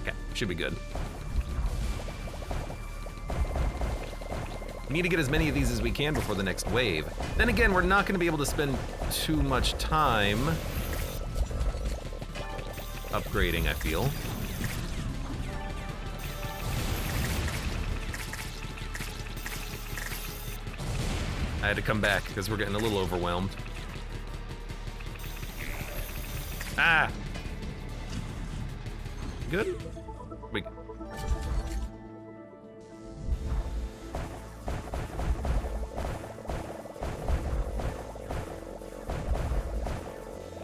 Okay, should be good. We need to get as many of these as we can before the next wave. Then again, we're not going to be able to spend too much time upgrading, I feel. I had to come back because we're getting a little overwhelmed. Ah! Good? We...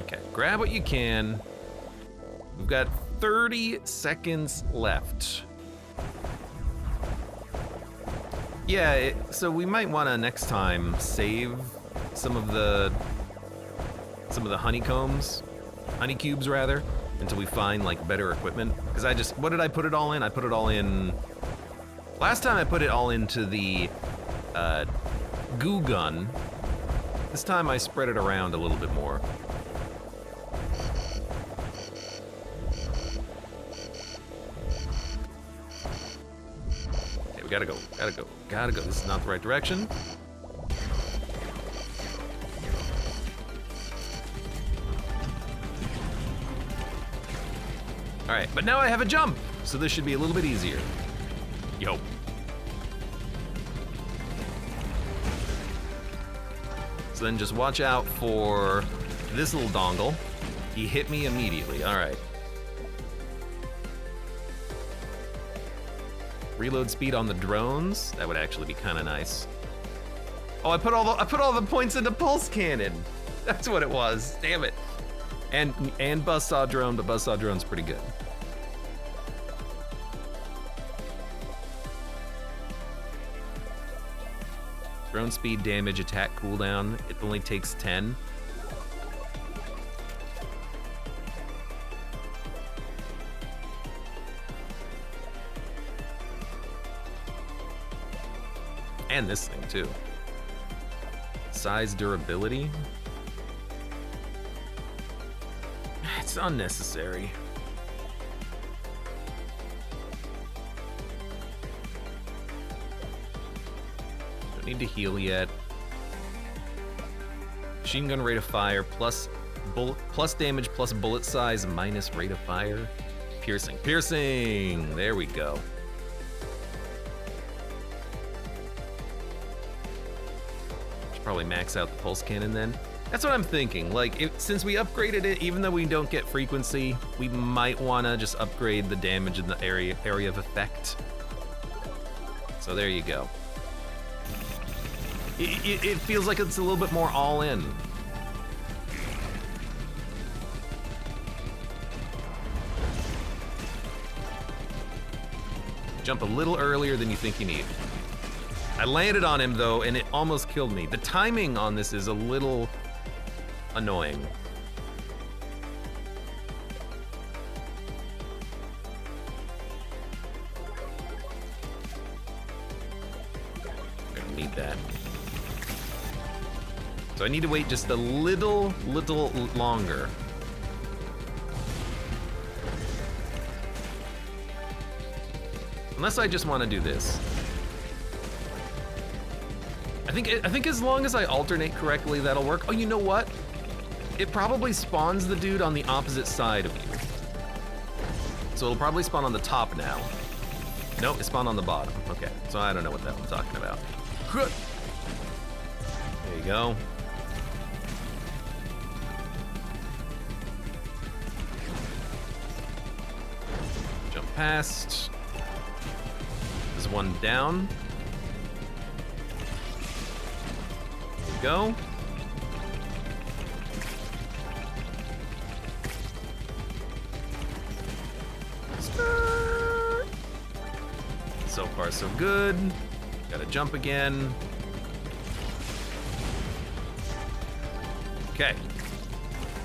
Okay, grab what you can. We've got 30 seconds left. Yeah, so we might want to next time save some of the honeycombs, honeycubes rather, until we find like better equipment. Because what did I put it all in? I put it all in. Last time I put it all into the goo gun. This time I spread it around a little bit more. Okay, we gotta go, gotta go, gotta go. This is not the right direction. All right, but now I have a jump, so this should be a little bit easier. Yo. So then just watch out for this little dongle. He hit me immediately, all right. Reload speed on the drones, that would actually be kind of nice. Oh, I put all the points into pulse cannon. That's what it was, damn it. And buzzsaw drone, but buzzsaw drone's pretty good. Drone speed, damage, attack cooldown. It only takes 10. And this thing too. Size, durability. It's unnecessary. Don't need to heal yet. Machine gun rate of fire plus damage plus bullet size minus rate of fire. Piercing. Piercing! There we go. Should probably max out the pulse cannon then. That's what I'm thinking. Like, since we upgraded it, even though we don't get frequency, we might want to just upgrade the damage in the area of effect. So there you go. It feels like it's a little bit more all in. Jump a little earlier than you think you need. I landed on him though, and it almost killed me. The timing on this is a little annoying. I need that. So I need to wait just a little longer. Unless I just want to do this. I think as long as I alternate correctly, that'll work. Oh, you know what? It probably spawns the dude on the opposite side of you. So it'll probably spawn on the top now. Nope, it spawned on the bottom. Okay, so I don't know what that one's talking about. There you go. Jump past. There's one down. There you go. So far, so good. Gotta jump again. Okay.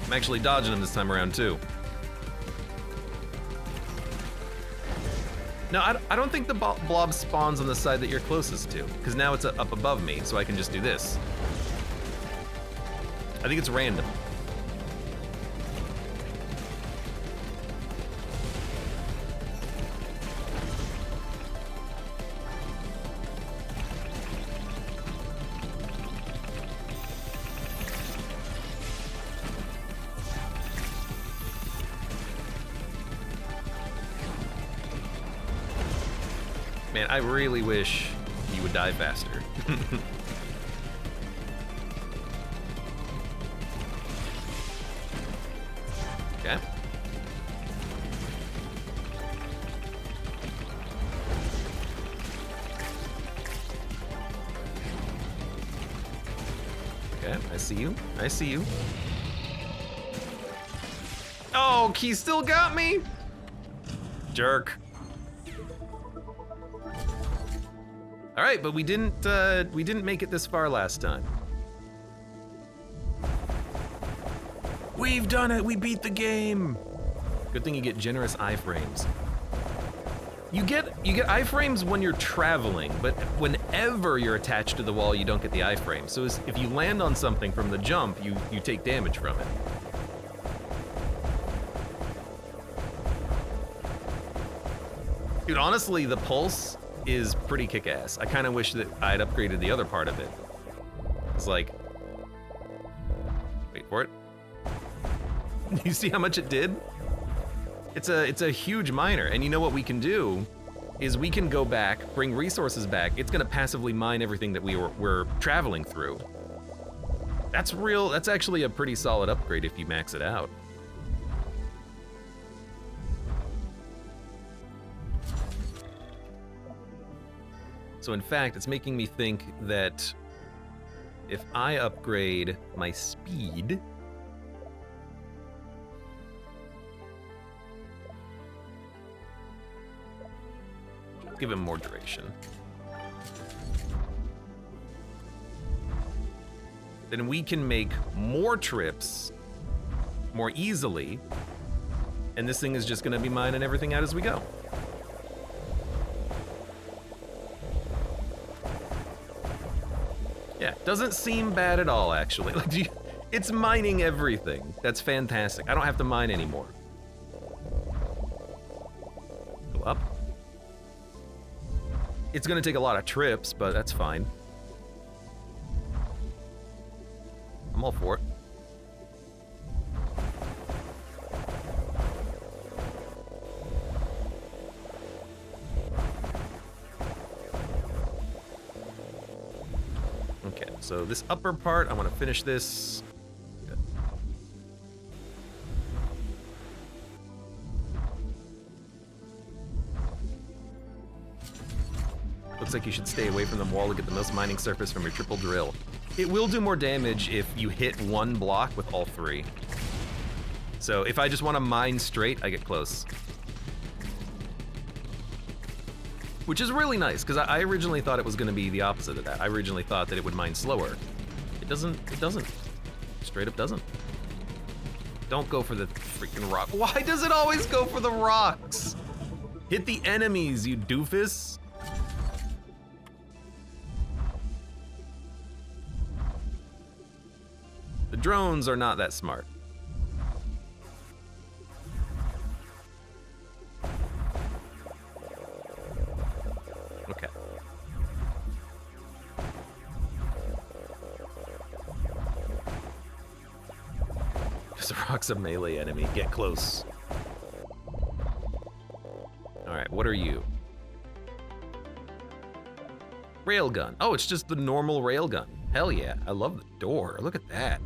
I'm actually dodging him this time around, too. No, I don't think the blob spawns on the side that you're closest to, because now it's up above me, so I can just do this. I think it's random. Man, I really wish you would die faster. Okay. Okay, I see you. I see you. Oh, he still got me? Jerk. All right, but we didn't make it this far last time. We've done it, we beat the game. Good thing you get generous iframes. You get iframes when you're traveling, but whenever you're attached to the wall, you don't get the iframe. So if you land on something from the jump, you take damage from it. Dude, honestly, the pulse is pretty kick-ass. I kind of wish that I'd upgraded the other part of it. It's like, wait for it. You see how much it did? It's a huge miner, and you know what we can do is we can go back, bring resources back. It's gonna passively mine everything that we're traveling through. That's actually a pretty solid upgrade if you max it out. So in fact, it's making me think that if I upgrade my speed, give him more duration, then we can make more trips more easily, and this thing is just gonna be mining everything out as we go. Yeah, doesn't seem bad at all, actually. Like, it's mining everything. That's fantastic. I don't have to mine anymore. Go up. It's gonna take a lot of trips, but that's fine. I'm all for it. Okay, so this upper part, I want to finish this. Good. Looks like you should stay away from the wall to get the most mining surface from your triple drill. It will do more damage if you hit one block with all three. So if I just want to mine straight, I get close. Which is really nice, because I originally thought it was going to be the opposite of that. I originally thought that it would mine slower. It doesn't. Straight up doesn't. Don't go for the freaking rock. Why does it always go for the rocks? Hit the enemies, you doofus. The drones are not that smart. Okay. Because the rock's a melee enemy. Get close. Alright, what are you? Railgun. Oh, it's just the normal railgun. Hell yeah, I love the door. Look at that.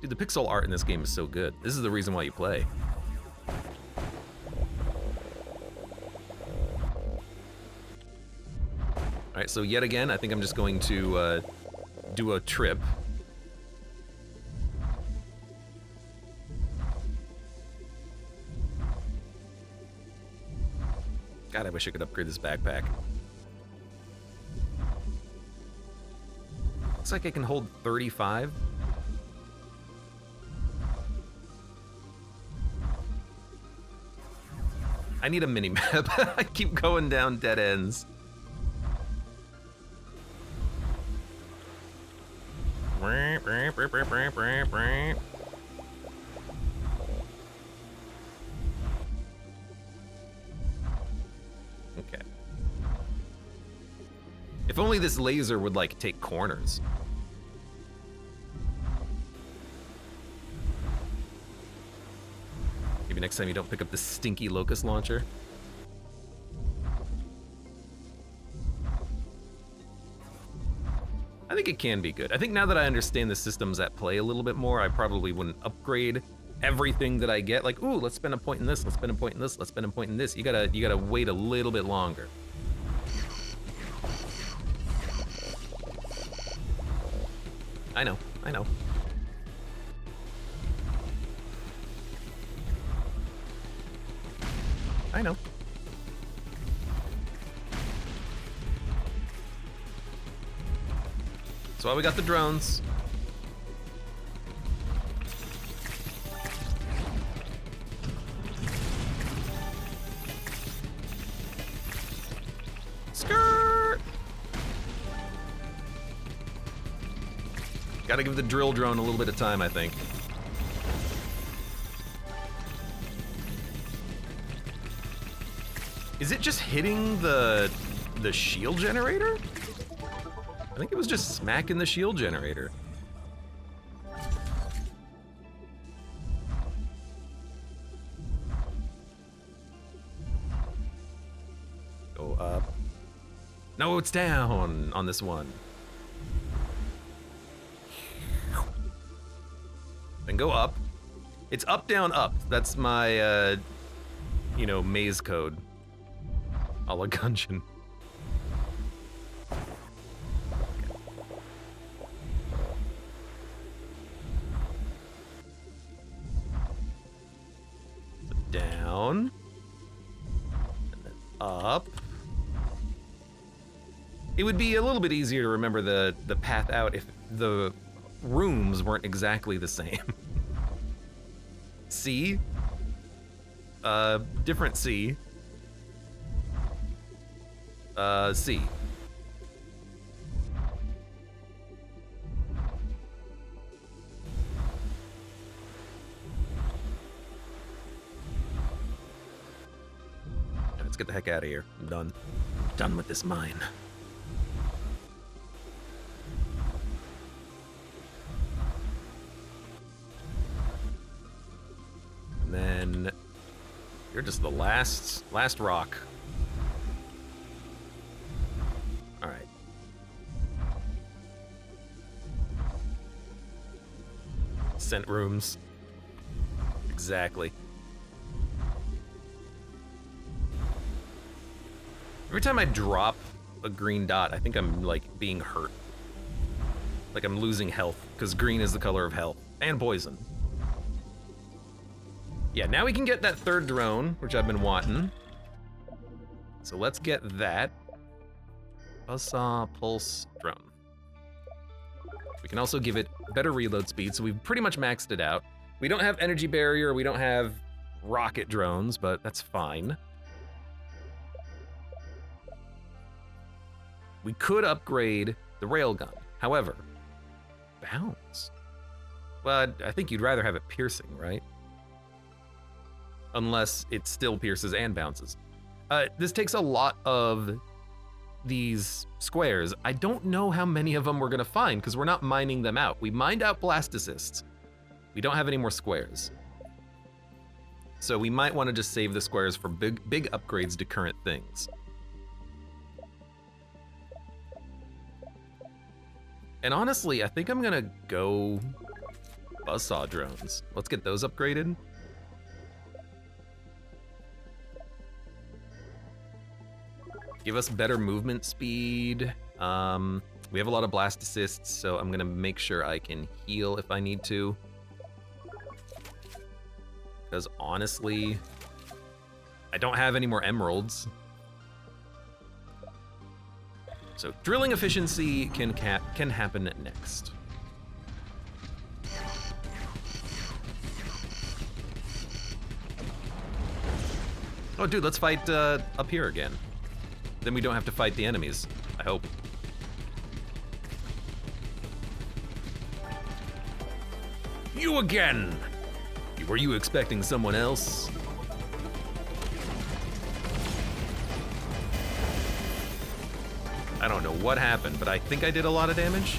Dude, the pixel art in this game is so good. This is the reason why you play. All right, so yet again, I think I'm just going to do a trip. God, I wish I could upgrade this backpack. Looks like I can hold 35. I need a mini-map. I keep going down dead ends. Okay. If only this laser would, like, take corners. Maybe next time you don't pick up the stinky locust launcher. I think it can be good. I think now that I understand the systems at play a little bit more, I probably wouldn't upgrade everything that I get. Like, ooh, let's spend a point in this, let's spend a point in this, let's spend a point in this. You gotta wait a little bit longer. I know, I know. I know. That's why we got the drones. Skirt! Gotta give the drill drone a little bit of time, I think. Is it just hitting the shield generator? I think it was just smacking the shield generator. Go up. No, it's down on this one. Then go up. It's up, down, up. That's my, you know, maze code. A la Gungeon. Down. And then up. It would be a little bit easier to remember the path out if the rooms weren't exactly the same. C. Different C. C. Let's get the heck out of here. I'm done. Done with this mine. And then you're just the last rock. All right. Scent rooms. Exactly. Every time I drop a green dot, I think I'm like being hurt. Like I'm losing health, because green is the color of health and poison. Yeah, now we can get that third drone, which I've been wanting. So let's get that. Buzzsaw Pulse drone. We can also give it better reload speed, so we've pretty much maxed it out. We don't have energy barrier, we don't have rocket drones, but that's fine. We could upgrade the railgun. However, bounce. Well, I think you'd rather have it piercing, right? Unless it still pierces and bounces. This takes a lot of these squares. I don't know how many of them we're gonna find because we're not mining them out. We mined out blasticists. We don't have any more squares. So we might want to just save the squares for big upgrades to current things. And honestly, I think I'm gonna go buzzsaw drones. Let's get those upgraded. Give us better movement speed. We have a lot of blast assists, so I'm gonna make sure I can heal if I need to. Because honestly, I don't have any more emeralds. So drilling efficiency can happen next. Oh dude, let's fight up here again. Then we don't have to fight the enemies, I hope. You again! Were you expecting someone else? I don't know what happened, but I think I did a lot of damage.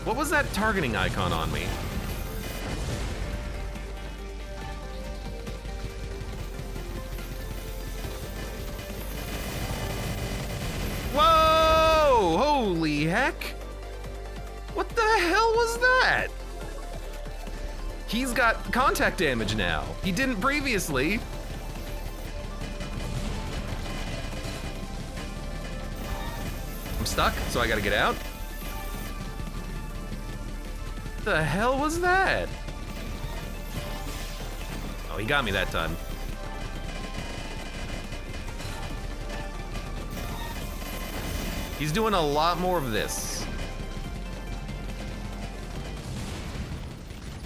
What was that targeting icon on me? Whoa! heck? What the hell was that? He's got contact damage now. He didn't previously. I'm stuck, so I gotta get out. What the hell was that? Oh, he got me that time. He's doing a lot more of this.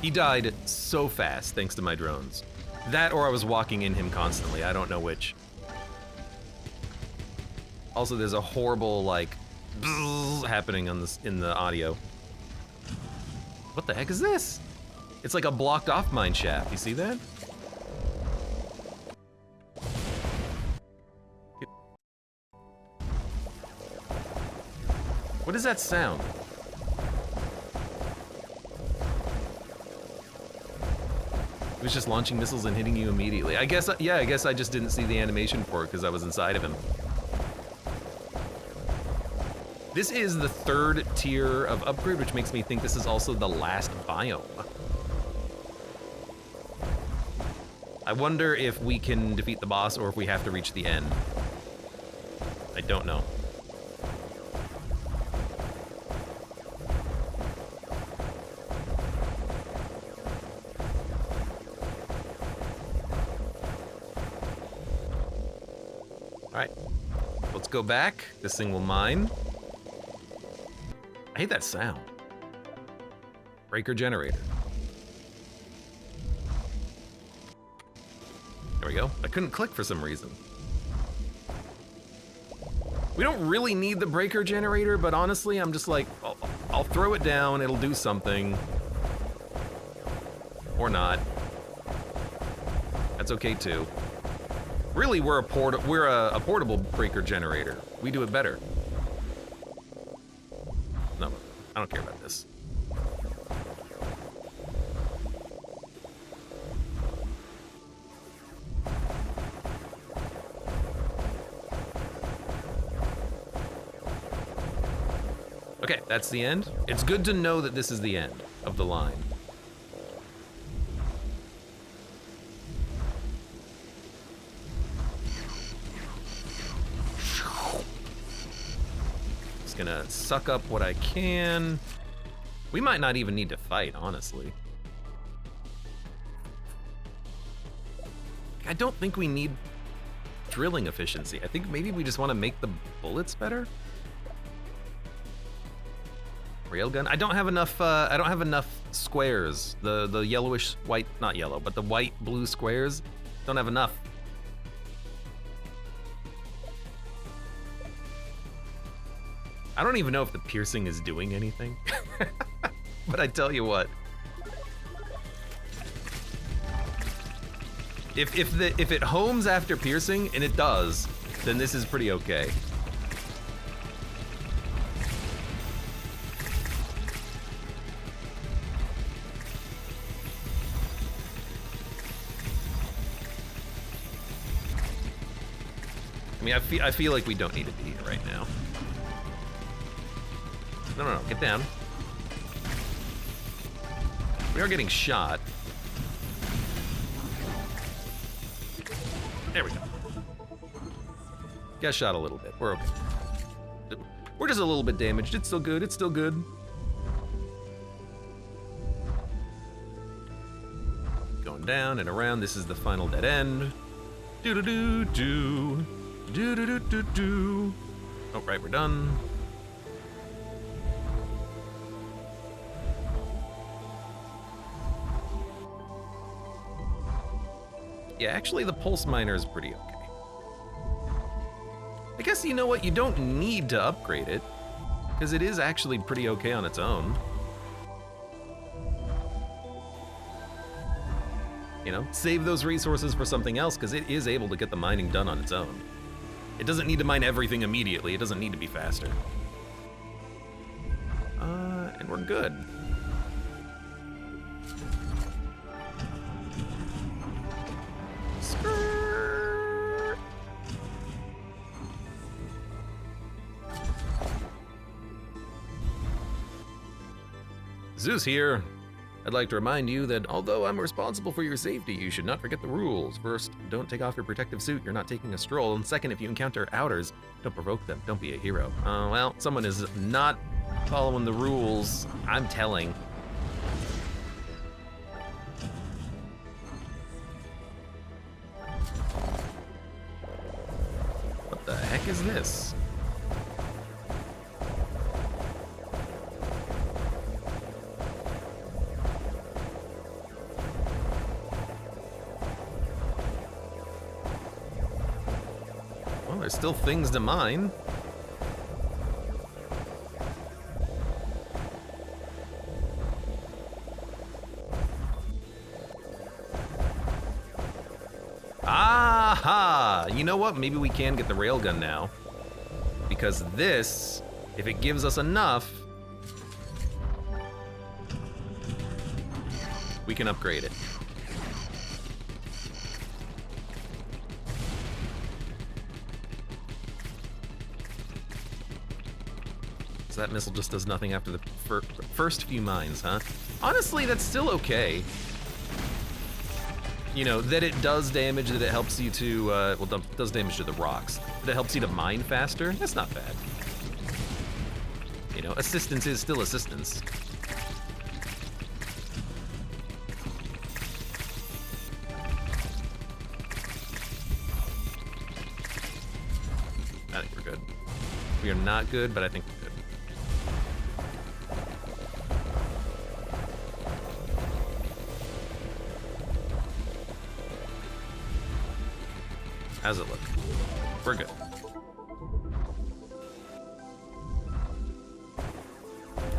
He died so fast thanks to my drones. That or I was walking in him constantly, I don't know which. Also, there's a horrible, like, bzzz happening on this in the audio. What the heck is this? It's like a blocked off mine shaft, you see that? What does that sound? It was just launching missiles and hitting you immediately. I guess, yeah, I guess I just didn't see the animation for it because I was inside of him. This is the 3rd tier of upgrade, which makes me think this is also the last biome. I wonder if we can defeat the boss or if we have to reach the end. I don't know. All right, let's go back. This thing will mine. I hate that sound. Breaker generator. There we go. I couldn't click for some reason. We don't really need the breaker generator, but honestly, I'm just like, I'll throw it down, it'll do something. Or not. That's okay too. Really, we're a portable breaker generator. We do it better. No, I don't care about this. Okay, that's the end. It's good to know that this is the end of the line. Just gonna suck up what I can. We might not even need to fight, honestly. I don't think we need drilling efficiency. I think maybe we just want to make the bullets better. Railgun. I don't have enough squares. The yellowish white, not yellow, but the white blue squares. Don't have enough. I don't even know if the piercing is doing anything. But I tell you what. If it homes after piercing, and it does, then this is pretty okay. I mean, I feel like we don't need to be here right now. No, get down. We are getting shot. There we go. Got shot a little bit. We're okay. We're just a little bit damaged. It's still good. It's still good. Going down and around. This is the final dead end. Do-do-do-do. Do-do-do-do-do. Oh, right, we're done. Yeah, actually the pulse miner is pretty okay. I guess, you know what, you don't need to upgrade it, because it is actually pretty okay on its own. You know, save those resources for something else, because it is able to get the mining done on its own. It doesn't need to mine everything immediately, it doesn't need to be faster. And we're good. Zeus here. I'd like to remind you that although I'm responsible for your safety, you should not forget the rules. First, don't take off your protective suit, you're not taking a stroll. And second, if you encounter outers, don't provoke them, don't be a hero. Well, someone is not following the rules, I'm telling. What the heck is this? There's still things to mine. Aha! You know what? Maybe we can get the railgun now. Because this, if it gives us enough, we can upgrade it. So that missile just does nothing after the first few mines, huh? Honestly, that's still okay. You know, that it does damage, that it helps you to, well, does damage to the rocks. That it helps you to mine faster, that's not bad. You know, assistance is still assistance. I think we're good. We are not good, but I think we're good. How's it look? We're good.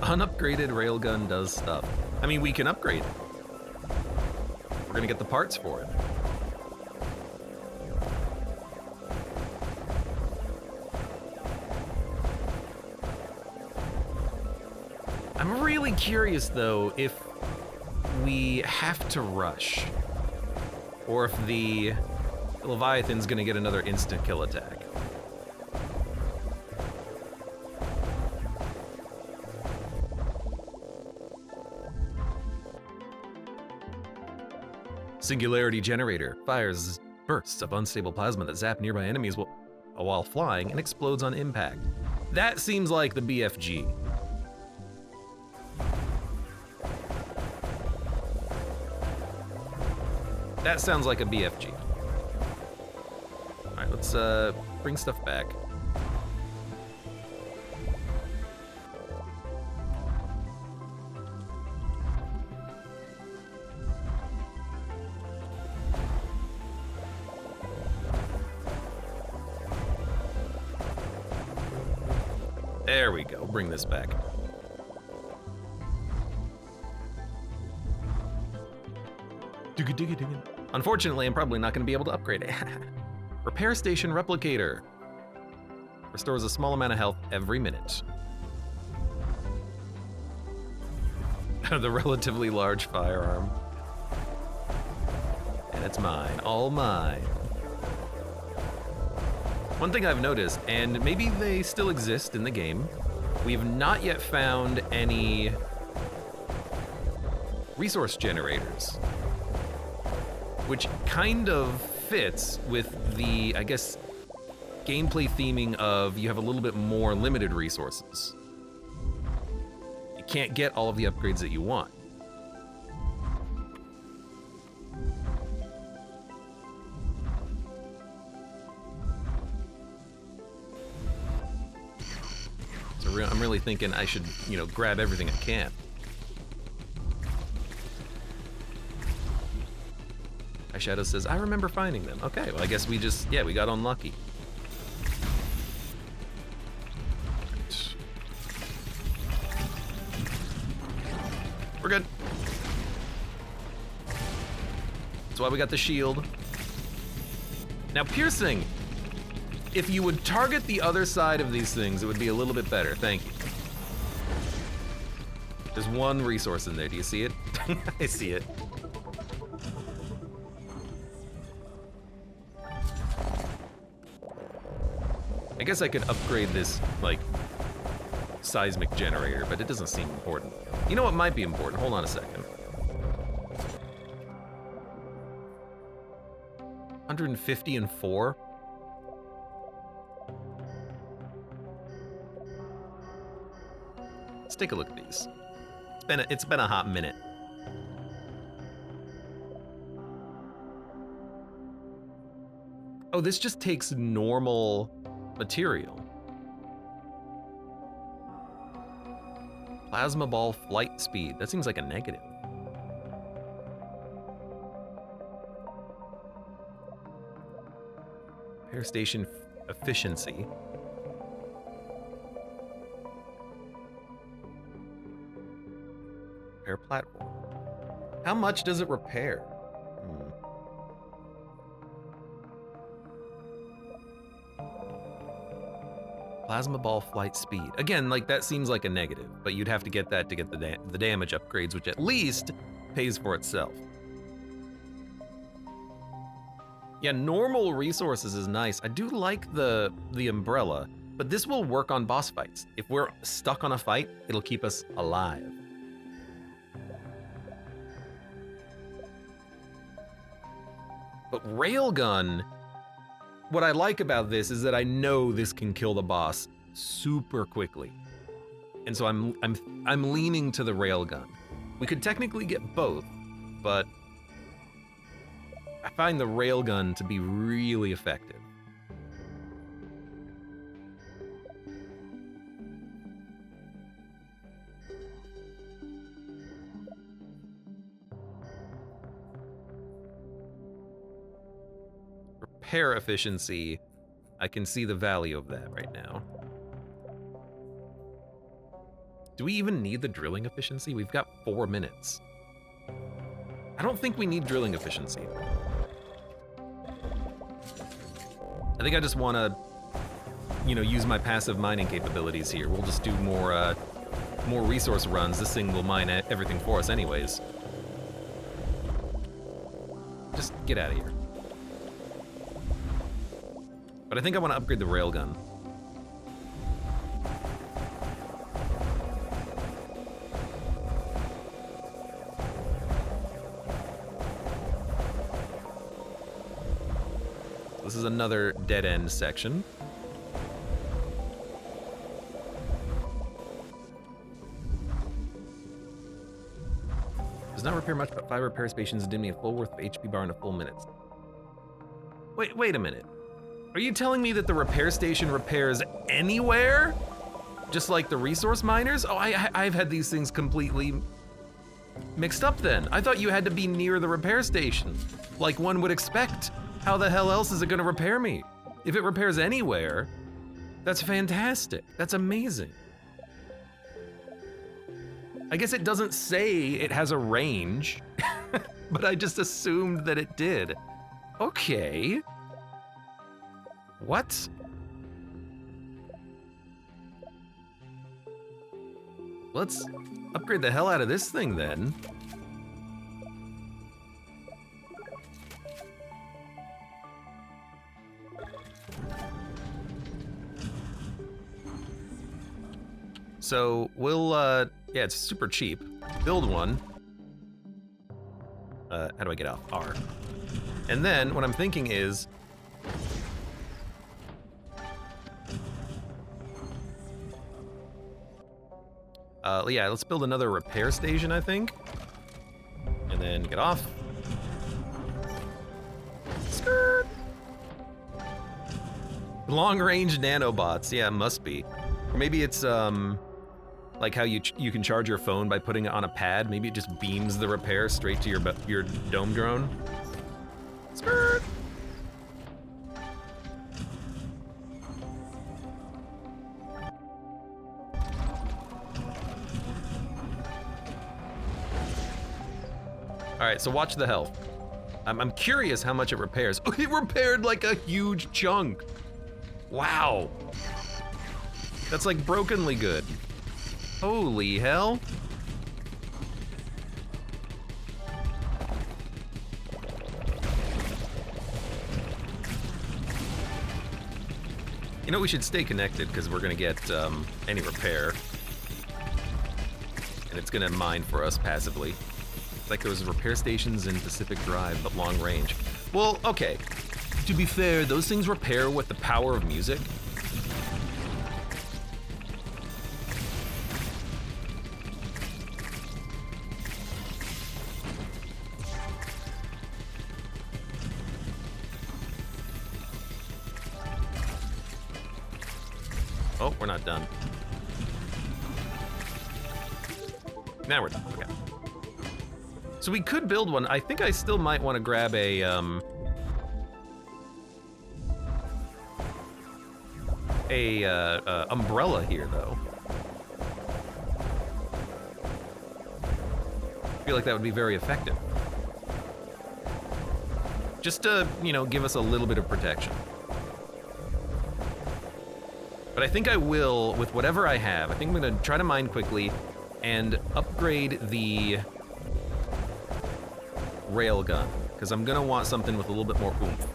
Unupgraded railgun does stuff. I mean, we can upgrade it. We're gonna get the parts for it. I'm really curious, though, if we have to rush, or if the Leviathan's gonna get another instant kill attack. Singularity generator fires bursts of unstable plasma that zap nearby enemies while flying and explodes on impact. That seems like the BFG. That sounds like a BFG. Alright, let's bring stuff back. There we go, bring this back. Unfortunately, I'm probably not going to be able to upgrade it. Repair station replicator. Restores a small amount of health every minute. The relatively large firearm. And it's mine, all mine. One thing I've noticed, and maybe they still exist in the game, we've not yet found any resource generators, which kind of fits with the, I guess, gameplay theming of you have a little bit more limited resources. You can't get all of the upgrades that you want. So I'm really thinking I should, you know, grab everything I can. Shadow says, I remember finding them. Okay, well, I guess we just, yeah, we got unlucky. Right. We're good. That's why we got the shield. Now, piercing. If you would target the other side of these things, it would be a little bit better. Thank you. There's one resource in there. Do you see it? I see it. I guess I could upgrade this, like, seismic generator, but it doesn't seem important. You know what might be important? Hold on a second. 150 and 4? Let's take a look at these. It's been a hot minute. Oh, this just takes normal material. Plasma ball flight speed. That seems like a negative. Repair station efficiency. Repair platform. How much does it repair? Plasma ball flight speed. Again, like that seems like a negative, but you'd have to get that to get the damage upgrades, which at least pays for itself. Yeah, normal resources is nice. I do like the umbrella, but this will work on boss fights. If we're stuck on a fight, it'll keep us alive. But railgun, what I like about this is that I know this can kill the boss super quickly. And so I'm leaning to the railgun. We could technically get both, but I find the railgun to be really effective. Repair efficiency, I can see the value of that right now. Do we even need the drilling efficiency? We've got 4 minutes. I don't think we need drilling efficiency. I think I just want to, use my passive mining capabilities here. We'll just do more resource runs. This thing will mine everything for us anyways. Just get out of here. But I think I want to upgrade the railgun. This is another dead-end section. Does not repair much, but 5 repair stations did me a full worth of HP bar in a full minute. Wait a minute. Are you telling me that the repair station repairs anywhere? Just like the resource miners? Oh, I've had these things completely mixed up then. I thought you had to be near the repair station, like one would expect. How the hell else is it gonna repair me? If it repairs anywhere, that's fantastic. That's amazing. I guess it doesn't say it has a range, but I just assumed that it did. Okay. What? Let's upgrade the hell out of this thing then. So we'll, yeah, it's super cheap. Build one. How do I get off? R. And then what I'm thinking is, yeah, let's build another repair station, I think. And then get off. Skirt. Long-range nanobots, yeah, it must be. Or maybe it's, like how you can charge your phone by putting it on a pad. Maybe it just beams the repair straight to your dome drone. Skirt. All right, so watch the health. I'm curious how much it repairs. Oh, it repaired like a huge chunk. Wow. That's like brokenly good. Holy hell. You know, we should stay connected because we're gonna get any repair. and it's gonna mine for us passively. It's like there was repair stations in Pacific Drive, but long range. Well, okay. To be fair, those things repair with the power of music. Oh, we're not done. Now we're done, okay. So we could build one. I think I still might want to grab a, umbrella here, though. I feel like that would be very effective. Just to, you know, give us a little bit of protection. But I think I will, with whatever I have, I think I'm gonna try to mine quickly and upgrade the railgun, because I'm gonna want something with a little bit more oomph.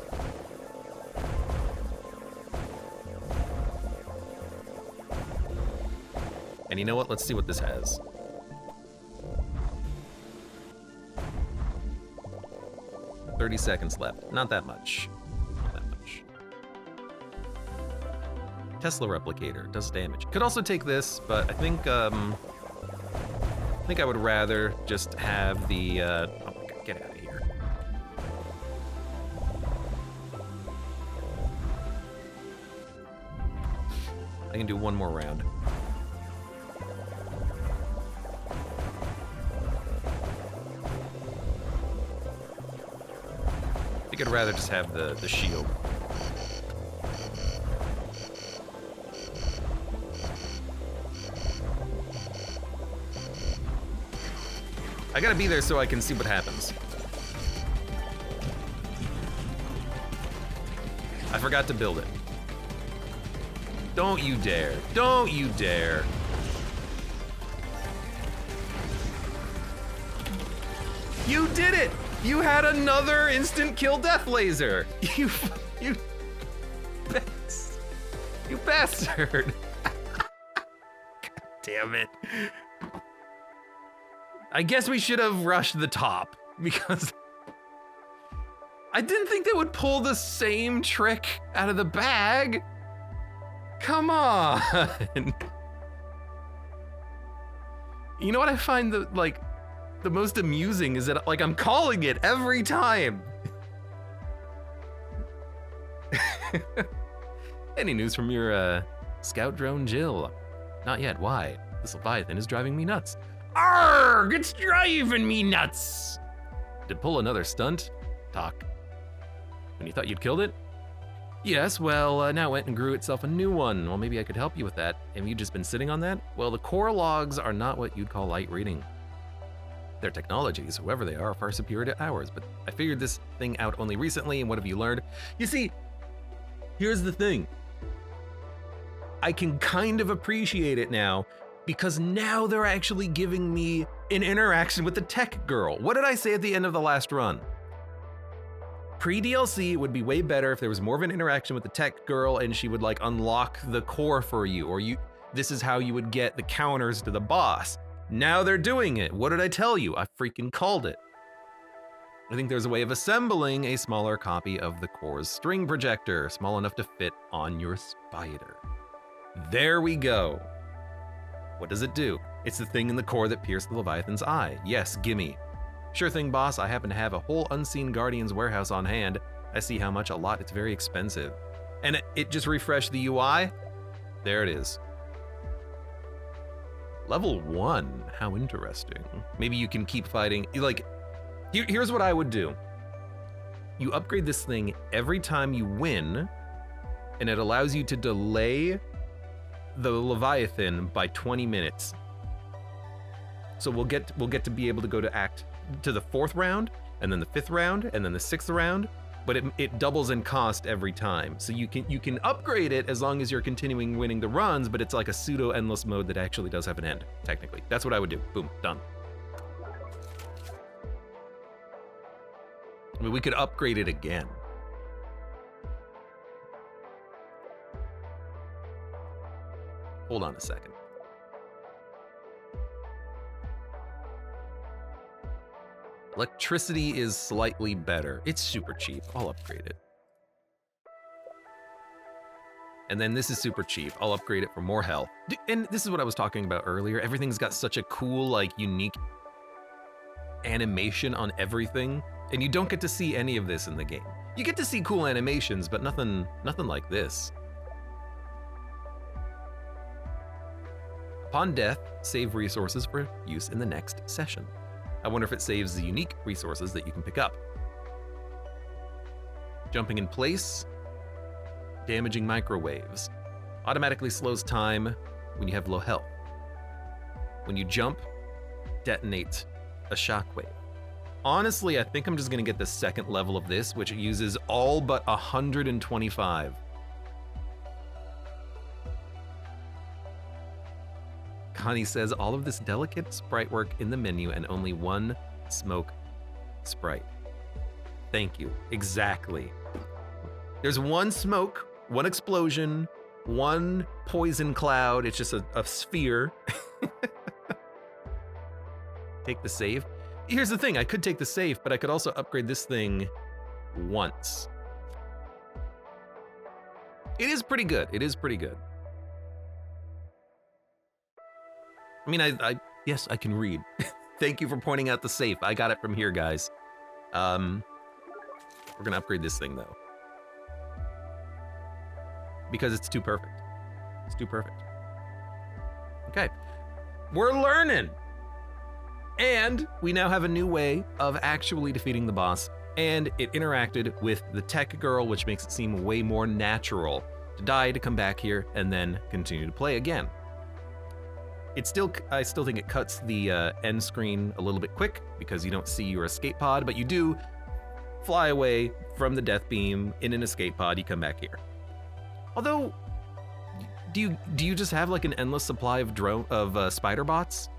And you know what? Let's see what this has. "30 seconds left. Not that much. Not that much. Tesla replicator does damage. Could also take this, but I think I would rather just have the oh my god, get out of here. I can do one more round. I think I'd rather just have the shield. I gotta be there so I can see what happens. I forgot to build it. Don't you dare. Don't you dare. You did it! You had another instant kill death laser! You bastard! God damn it. I guess we should have rushed the top, because I didn't think they would pull the same trick out of the bag. Come on. You know what I find the most amusing is that I'm calling it every time. Any news from your scout drone, Jill? Not yet. Why? This Leviathan is driving me nuts. Arrgh! It's driving me nuts! Did pull another stunt? Talk. When you thought you'd killed it? Yes, well, now it went and grew itself a new one. Well, maybe I could help you with that. Have you just been sitting on that? Well, the core logs are not what you'd call light reading. Their technologies, whoever they are far superior to ours, but I figured this thing out only recently, and what have you learned? You see, here's the thing. I can kind of appreciate it now, because now they're actually giving me an interaction with the tech girl. What did I say at the end of the last run? Pre-DLC, it would be way better if there was more of an interaction with the tech girl and she would unlock the core for you, or this is how you would get the counters to the boss. Now they're doing it. What did I tell you? I freaking called it. I think there's a way of assembling a smaller copy of the core's string projector, small enough to fit on your spider. There we go. What does it do? It's the thing in the core that pierced the Leviathan's eye. Yes, gimme. Sure thing, boss. I happen to have a whole unseen Guardian's warehouse on hand. I see how much a lot. It's very expensive. And it just refreshed the UI. There it is. Level 1. How interesting. Maybe you can keep fighting. Here's what I would do. You upgrade this thing every time you win, and it allows you to delay the Leviathan by 20 minutes. So we'll get to be able to go to the 4th round, and then the 5th round, and then the 6th round, but it doubles in cost every time. So you can upgrade it as long as you're continuing winning the runs, but it's like a pseudo endless mode that actually does have an end, technically. That's what I would do. Boom, done. I mean, we could upgrade it again. Hold on a second. Electricity is slightly better. It's super cheap. I'll upgrade it. And then this is super cheap. I'll upgrade it for more health. And this is what I was talking about earlier. Everything's got such a cool, like, unique animation on everything. And you don't get to see any of this in the game. You get to see cool animations, but nothing like this. Upon death, save resources for use in the next session. I wonder if it saves the unique resources that you can pick up. Jumping in place, damaging microwaves. Automatically slows time when you have low health. When you jump, detonate a shockwave. Honestly, I think I'm just gonna get the second level of this, which uses all but 125. Connie says, all of this delicate sprite work in the menu and only one smoke sprite. Thank you, exactly. There's one smoke, one explosion, one poison cloud. It's just a sphere. Take the save. Here's the thing, I could take the save, but I could also upgrade this thing once. It is pretty good, it is pretty good. I mean, yes, I can read. Thank you for pointing out the safe. I got it from here, guys. We're gonna upgrade this thing though. Because it's too perfect. It's too perfect. Okay, we're learning. And we now have a new way of actually defeating the boss, and it interacted with the tech girl, which makes it seem way more natural to die, to come back here, and then continue to play again. I still think it cuts the end screen a little bit quick because you don't see your escape pod, but you do fly away from the death beam in an escape pod. You come back here. Although, do you just have like an endless supply of spider bots?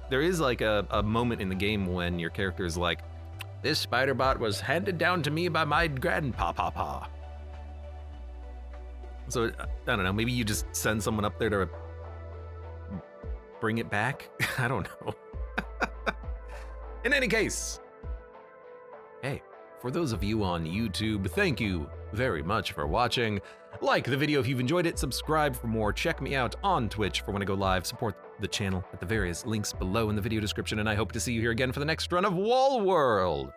There is like a moment in the game when your character is like, this spider bot was handed down to me by my grandpapa. So I don't know, maybe you just send someone up there to bring it back? I don't know. In any case, hey, for those of you on YouTube, thank you very much for watching. Like the video if you've enjoyed it, subscribe for more, check me out on Twitch for when I go live, support the channel at the various links below in the video description, and I hope to see you here again for the next run of Wall World.